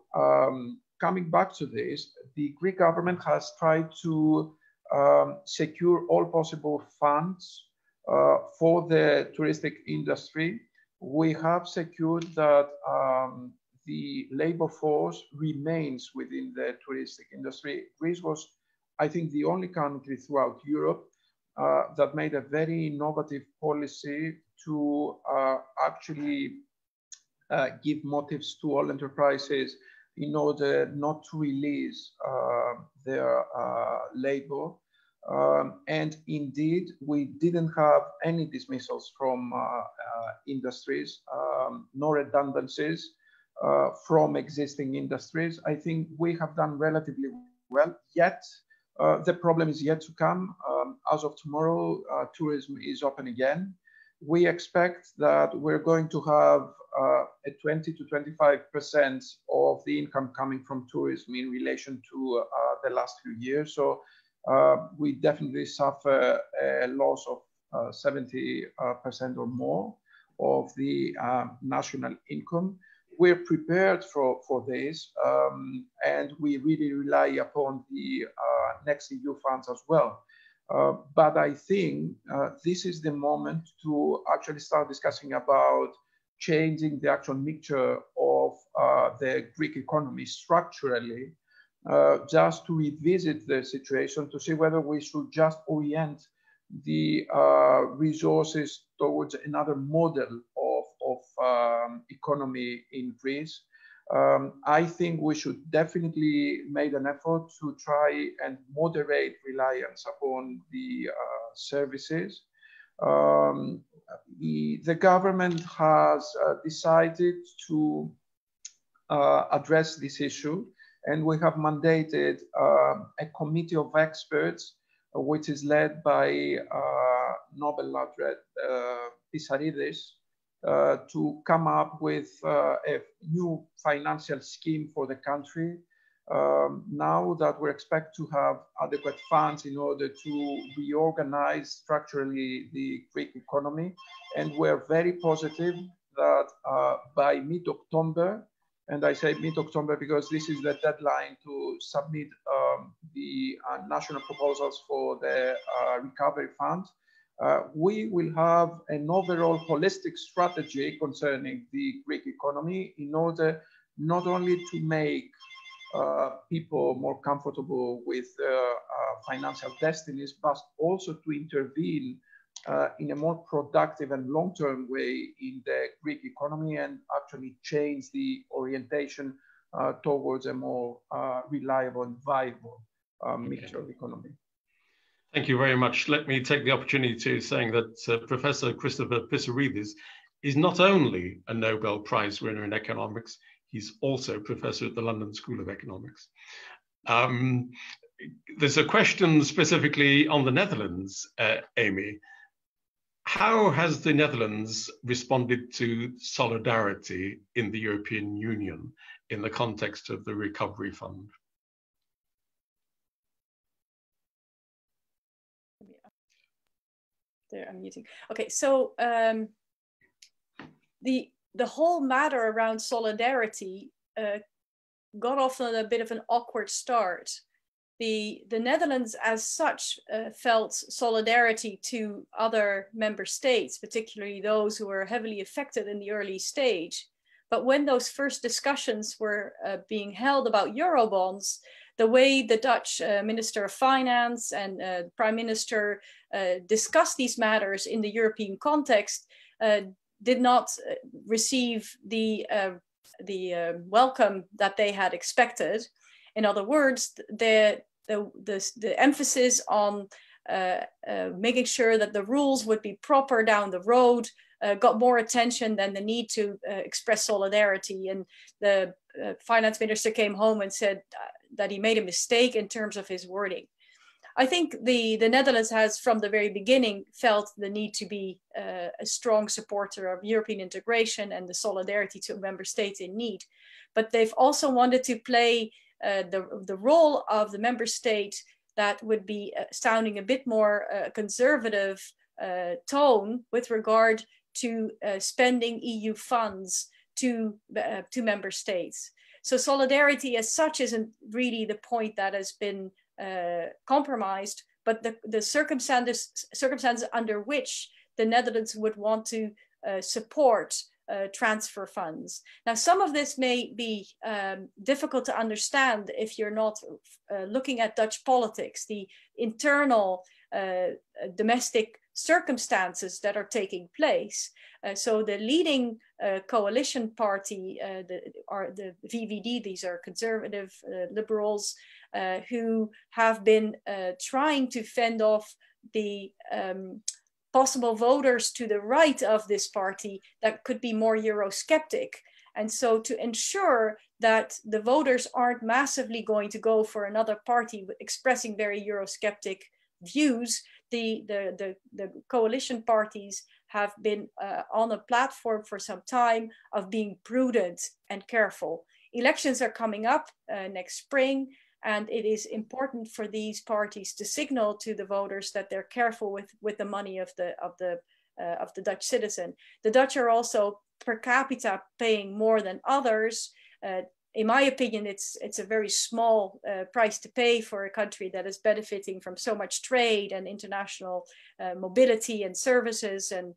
coming back to this, the Greek government has tried to secure all possible funds for the touristic industry. We have secured that the labor force remains within the touristic industry. Greece was, I think, the only country throughout Europe that made a very innovative policy to actually give motives to all enterprises in order not to release their labor. And indeed, we didn't have any dismissals from industries, nor redundancies from existing industries. I think we have done relatively well, yet the problem is yet to come. As of tomorrow, tourism is open again. We expect that we're going to have a 20 to 25% of the income coming from tourism in relation to the last few years. So we definitely suffer a loss of 70% or more of the national income. We're prepared for this, and we really rely upon the next EU funds as well. But I think this is the moment to actually start discussing about changing the actual mixture of the Greek economy structurally, just to revisit the situation, to see whether we should just orient the resources towards another model of economy in Greece. I think we should definitely make an effort to try and moderate reliance upon the services. The government has decided to address this issue, and we have mandated a committee of experts, which is led by Nobel laureate Featherstone, to come up with a new financial scheme for the country. Now that we expect to have adequate funds in order to reorganize structurally the Greek economy. And we're very positive that by mid-October, and I say mid-October because this is the deadline to submit the national proposals for the recovery fund, we will have an overall holistic strategy concerning the Greek economy in order not only to make people more comfortable with their financial destinies, but also to intervene in a more productive and long-term way in the Greek economy and actually change the orientation towards a more reliable and viable mixture of economy. Thank you very much. Let me take the opportunity to saying that Professor Christopher Pissarides is not only a Nobel Prize winner in economics, he's also professor at the London School of Economics. There's a question specifically on the Netherlands, Amy. how has the Netherlands responded to solidarity in the European Union in the context of the Recovery Fund? There, I'm muting. Okay, so the whole matter around solidarity got off on a bit of an awkward start. The Netherlands as such felt solidarity to other member states, particularly those who were heavily affected in the early stage. But when those first discussions were being held about Eurobonds, the way the Dutch Minister of Finance and Prime Minister discussed these matters in the European context did not receive the welcome that they had expected. In other words, the emphasis on making sure that the rules would be proper down the road got more attention than the need to express solidarity. And the finance minister came home and said that he made a mistake in terms of his wording. I think the Netherlands has, from the very beginning, felt the need to be a strong supporter of European integration and the solidarity to member states in need. But they've also wanted to play the role of the member state that would be sounding a bit more conservative tone with regard to spending EU funds to member states. So solidarity as such isn't really the point that has been compromised, but the circumstances under which the Netherlands would want to support transfer funds. Now, some of this may be difficult to understand if you're not looking at Dutch politics, the internal domestic circumstances that are taking place. So the leading coalition party, the VVD, these are conservative liberals, who have been trying to fend off the possible voters to the right of this party that could be more Eurosceptic. And so to ensure that the voters aren't massively going to go for another party expressing very Eurosceptic views, the coalition parties have been on a platform for some time of being prudent and careful. Elections are coming up next spring, and it is important for these parties to signal to the voters that they're careful with the money of the Dutch citizen. The Dutch are also per capita paying more than others. In my opinion, it's a very small price to pay for a country that is benefiting from so much trade and international mobility and services and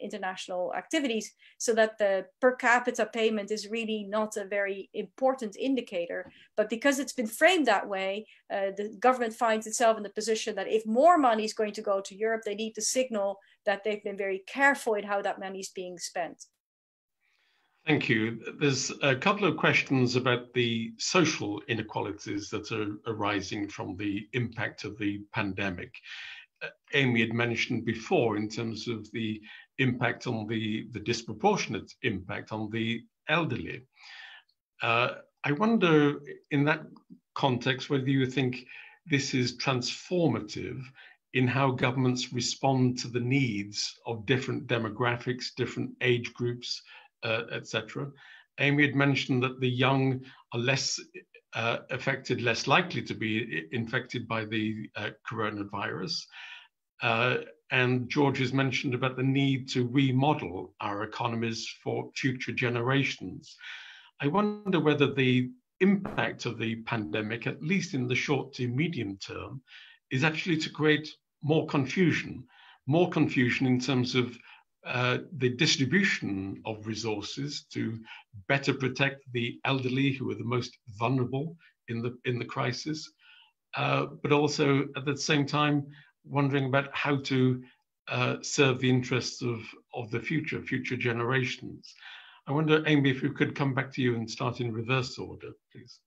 international activities, so that the per capita payment is really not a very important indicator. But because it's been framed that way, the government finds itself in the position that if more money is going to go to Europe, they need to signal that they've been very careful in how that money is being spent. Thank you. There's a couple of questions about the social inequalities that are arising from the impact of the pandemic. Amy had mentioned before in terms of the impact on the disproportionate impact on the elderly. I wonder in that context whether you think this is transformative in how governments respond to the needs of different demographics, different age groups, etc. Amy had mentioned that the young are less affected, less likely to be infected by the coronavirus. And George has mentioned about the need to remodel our economies for future generations. I wonder whether the impact of the pandemic, at least in the short to medium term, is actually to create more confusion in terms of the distribution of resources to better protect the elderly who are the most vulnerable in the crisis, but also at the same time wondering about how to serve the interests of the future generations. I wonder, Amy, if we could come back to you and start in reverse order, please.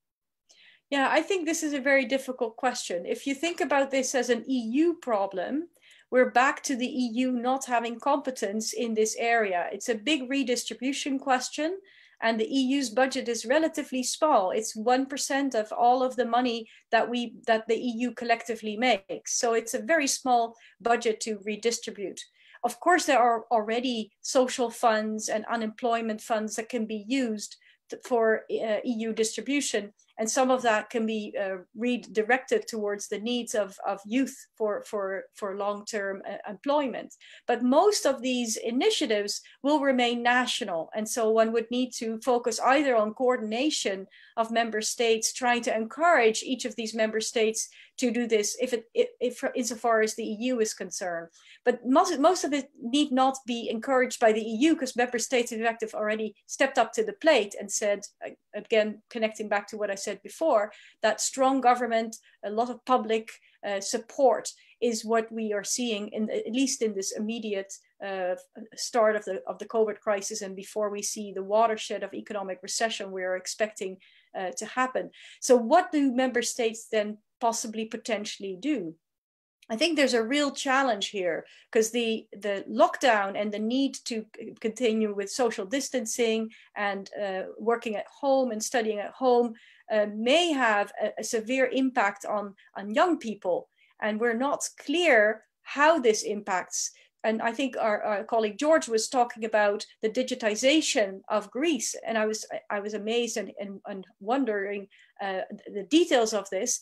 Yeah, I think this is a very difficult question. If you think about this as an EU problem, we're back to the EU not having competence in this area. It's a big redistribution question, and the EU's budget is relatively small. It's 1% of all of the money that the EU collectively makes. So it's a very small budget to redistribute. Of course, there are already social funds and unemployment funds that can be used for EU distribution, and some of that can be redirected towards the needs of youth for long-term employment. But most of these initiatives will remain national, and so one would need to focus either on coordination of member states, trying to encourage each of these member states to do this if insofar as the EU is concerned. But most of it need not be encouraged by the EU, because member states in fact have already stepped up to the plate and said, again, connecting back to what I said before, that strong government, a lot of public support is what we are seeing, at least in this immediate start of the COVID crisis, and before we see the watershed of economic recession we are expecting to happen. So what do member states then possibly potentially do? I think there's a real challenge here, because the lockdown and the need to continue with social distancing and working at home and studying at home may have a severe impact on young people. And we're not clear how this impacts. And I think our colleague George was talking about the digitization of Greece, and I was amazed and wondering the details of this,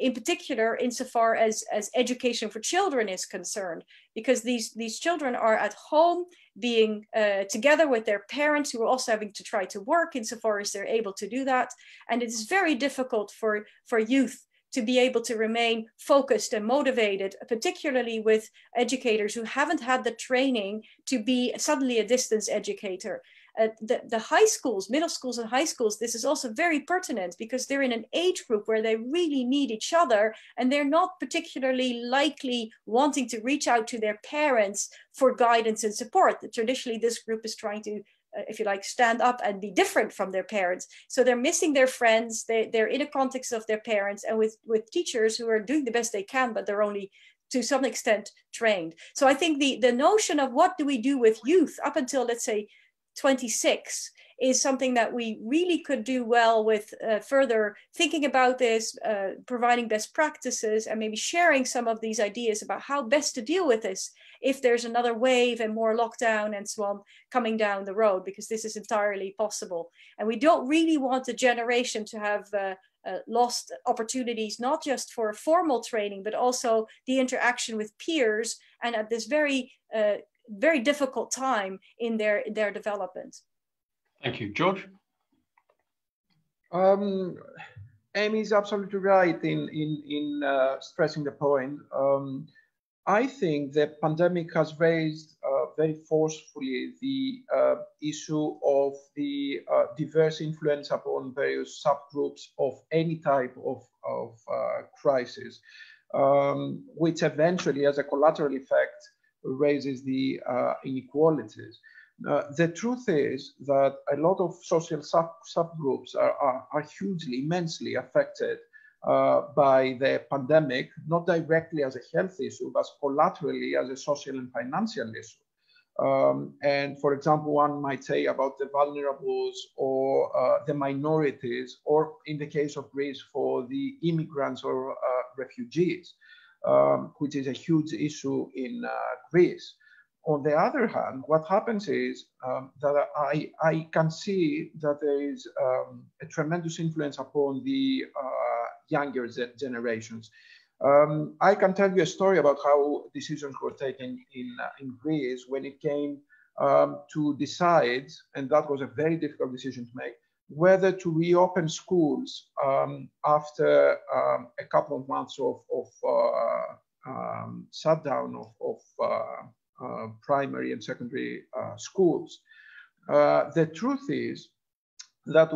in particular insofar as education for children is concerned, because these children are at home being together with their parents, who are also having to try to work insofar as they're able to do that, and it is very difficult for youth to be able to remain focused and motivated, particularly with educators who haven't had the training to be suddenly a distance educator. The high schools, middle schools and high schools, this is also very pertinent, because they're in an age group where they really need each other, and they're not particularly likely wanting to reach out to their parents for guidance and support. Traditionally, this group is trying to, if you like, stand up and be different from their parents. So they're missing their friends, they're in a context of their parents, and with teachers who are doing the best they can, but they're only to some extent trained. So I think the notion of what do we do with youth up until, let's say, 26 is something that we really could do well with further thinking about this, providing best practices, and maybe sharing some of these ideas about how best to deal with this if there's another wave and more lockdown and so on coming down the road, because this is entirely possible. And we don't really want a generation to have lost opportunities, not just for formal training, but also the interaction with peers, and at this very difficult time in their development. Thank you. George? Amy is absolutely right in stressing the point. I think the pandemic has raised very forcefully the issue of the diverse influence upon various subgroups of any type of crisis, which eventually, as a collateral effect, raises the inequalities. The truth is that a lot of social subgroups are hugely, immensely affected by the pandemic, not directly as a health issue, but collaterally as a social and financial issue. And for example, one might say about the vulnerables or the minorities, or in the case of Greece, for the immigrants or refugees, which is a huge issue in Greece. On the other hand, what happens is that I can see that there is a tremendous influence upon the younger generations. I can tell you a story about how decisions were taken in Greece when it came to decide, and that was a very difficult decision to make, whether to reopen schools after a couple of months of shutdown of primary and secondary schools. The truth is that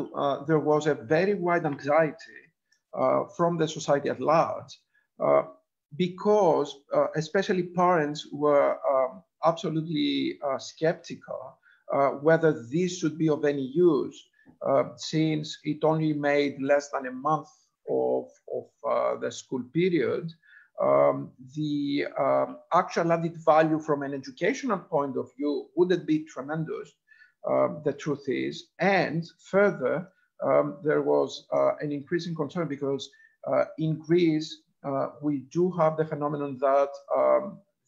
there was a very wide anxiety from the society at large, because especially parents were absolutely skeptical whether this should be of any use, since it only made less than a month of the school period. The actual added value from an educational point of view wouldn't be tremendous, the truth is. And further, there was an increasing concern because in Greece, we do have the phenomenon that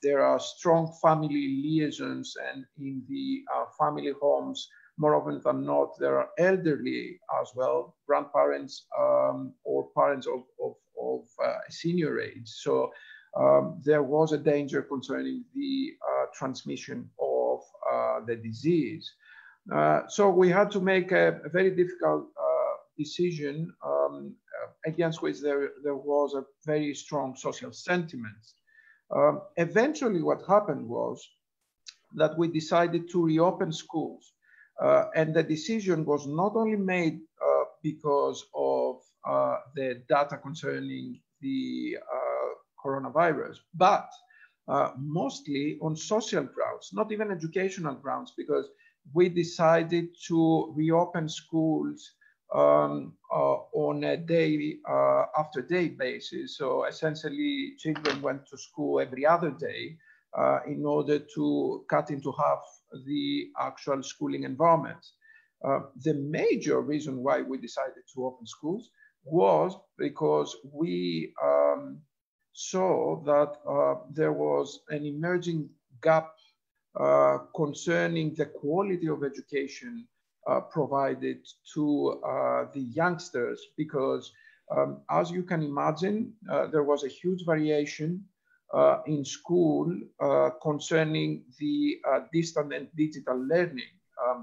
there are strong family liaisons, and in the family homes, more often than not, there are elderly as well, grandparents or parents of senior age. So there was a danger concerning the transmission of the disease. So we had to make a very difficult decision against which there was a very strong social sentiment. Eventually what happened was that we decided to reopen schools. And the decision was not only made because of the data concerning the coronavirus, but mostly on social grounds, not even educational grounds, because we decided to reopen schools on a day after day basis. So essentially, children went to school every other day in order to cut into half the actual schooling environment. The major reason why we decided to open schools was because we saw that there was an emerging gap concerning the quality of education provided to the youngsters, because as you can imagine, there was a huge variation in school concerning the distant and digital learning.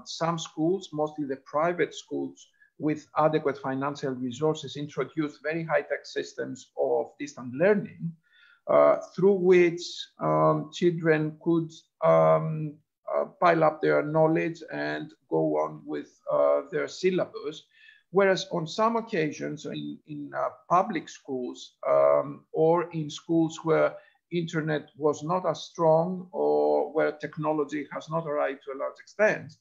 Some schools, mostly the private schools with adequate financial resources, introduced very high-tech systems of distant learning through which children could pile up their knowledge and go on with their syllabus. Whereas on some occasions in public schools or in schools where internet was not as strong or where technology has not arrived to a large extent,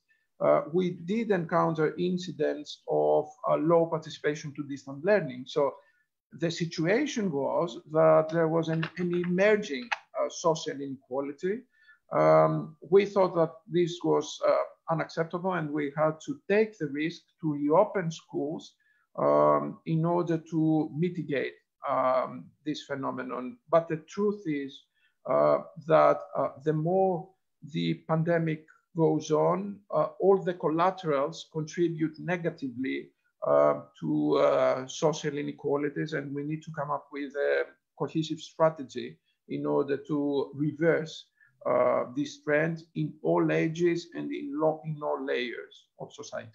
we did encounter incidents of low participation to distant learning. So the situation was that there was an emerging social inequality. We thought that this was unacceptable, and we had to take the risk to reopen schools in order to mitigate this phenomenon. But the truth is that the more the pandemic goes on, all the collaterals contribute negatively to social inequalities, and we need to come up with a cohesive strategy in order to reverse this trend in all ages and in all layers of society.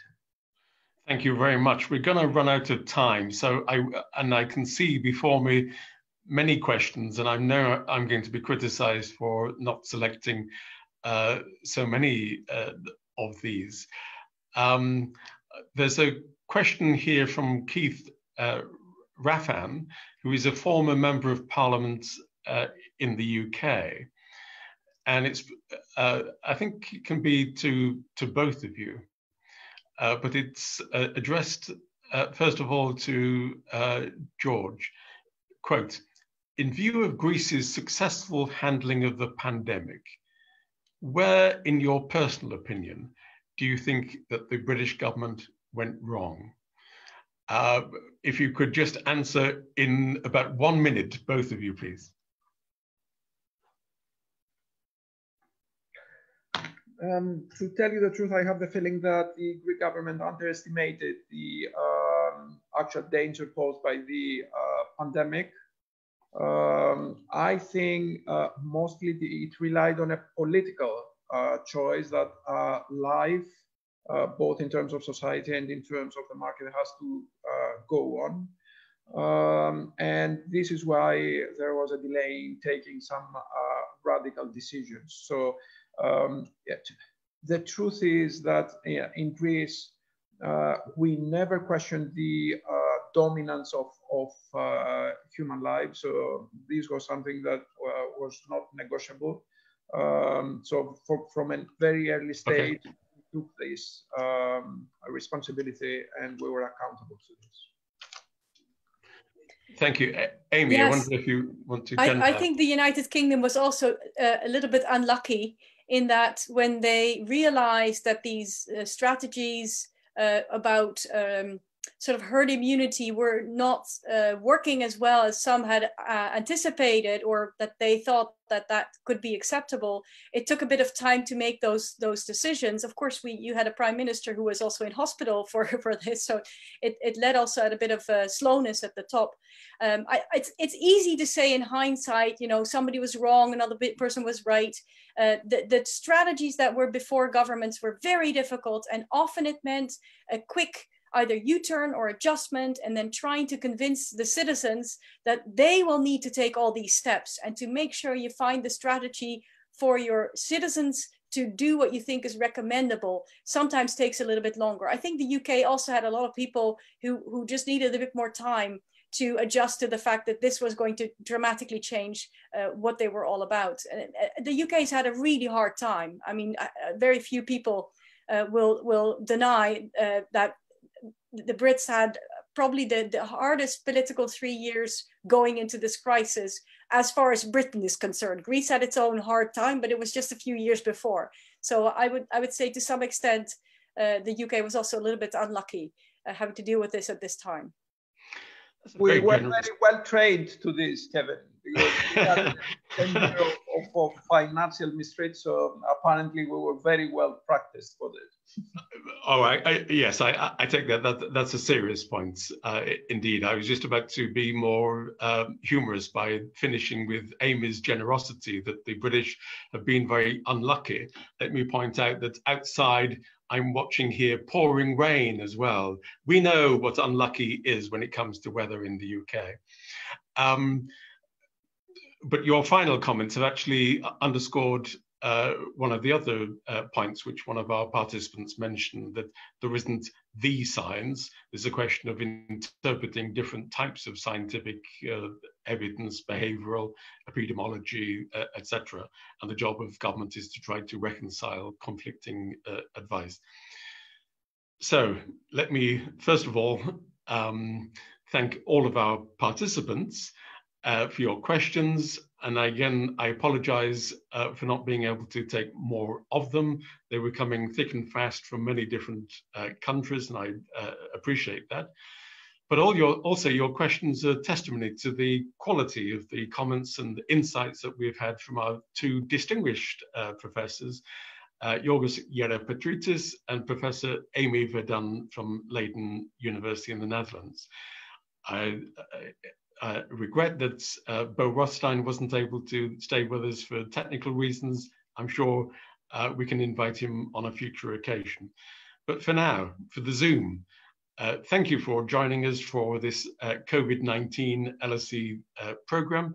Thank you very much. We're going to run out of time, so I can see before me many questions, and I know I'm going to be criticized for not selecting so many of these. There's a question here from Keith Raffan, who is a former member of Parliament in the UK. And it's, I think it can be to both of you, but it's addressed, first of all, to George. Quote, in view of Greece's successful handling of the pandemic, where, in your personal opinion, do you think that the British government went wrong? If you could just answer in about 1 minute, both of you, please. To tell you the truth, I have the feeling that the Greek government underestimated the actual danger posed by the pandemic. I think mostly it relied on a political choice that life, both in terms of society and in terms of the market, has to go on. And this is why there was a delay in taking some radical decisions. So the truth is that in Greece, we never questioned the dominance of human life. So this was something that was not negotiable. So from a very early stage, okay, we took this responsibility and we were accountable to this. Thank you. Amy, yes. I wonder if you want to... I think the United Kingdom was also a little bit unlucky in that when they realized that these strategies about sort of herd immunity were not working as well as some had anticipated, or that they thought that that could be acceptable, it took a bit of time to make those decisions. Of course, you had a prime minister who was also in hospital for this, so it led also at a bit of slowness at the top. It's easy to say in hindsight, you know, somebody was wrong, another person was right. The strategies that were before governments were very difficult, and often it meant a quick either U-turn or adjustment, and then trying to convince the citizens that they will need to take all these steps, and to make sure you find the strategy for your citizens to do what you think is recommendable sometimes takes a little bit longer. I think the UK also had a lot of people who just needed a bit more time to adjust to the fact that this was going to dramatically change what they were all about. And the UK's had a really hard time. I mean, very few people will deny that the Brits had probably the hardest political 3 years going into this crisis as far as Britain is concerned. Greece had its own hard time, but it was just a few years before. So I would say to some extent, the UK was also a little bit unlucky having to deal with this at this time. We were very well trained to this, Kevin, because we had 10 years of financial misread, so apparently we were very well practiced for this. All right. Yes, I take that. That's a serious point. Indeed, I was just about to be more humorous by finishing with Amy's generosity that the British have been very unlucky. Let me point out that outside, I'm watching here pouring rain as well. We know what unlucky is when it comes to weather in the UK. But your final comments have actually underscored one of the other points which one of our participants mentioned, that there isn't the science. There's a question of interpreting different types of scientific evidence, behavioral, epidemiology, etc. And the job of government is to try to reconcile conflicting advice. So let me, first of all, thank all of our participants for your questions. And again, I apologize for not being able to take more of them. They were coming thick and fast from many different countries, and I appreciate that. But also your questions are testimony to the quality of the comments and insights that we've had from our two distinguished professors, Yorgos Gerapetritis and Professor Amy Verdun from Leiden University in the Netherlands. I regret that Beau Rothstein wasn't able to stay with us for technical reasons. I'm sure we can invite him on a future occasion. But for now, for the Zoom, thank you for joining us for this COVID-19 LSE program.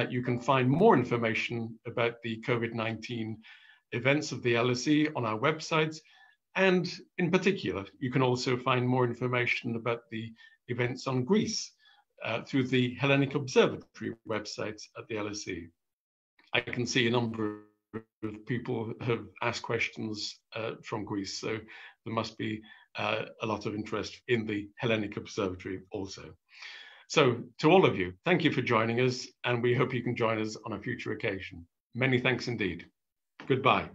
You can find more information about the COVID-19 events of the LSE on our website. And in particular, you can also find more information about the events on Greece through the Hellenic Observatory website at the LSE. I can see a number of people have asked questions from Greece, so there must be a lot of interest in the Hellenic Observatory also. So to all of you, thank you for joining us, and we hope you can join us on a future occasion. Many thanks indeed. Goodbye.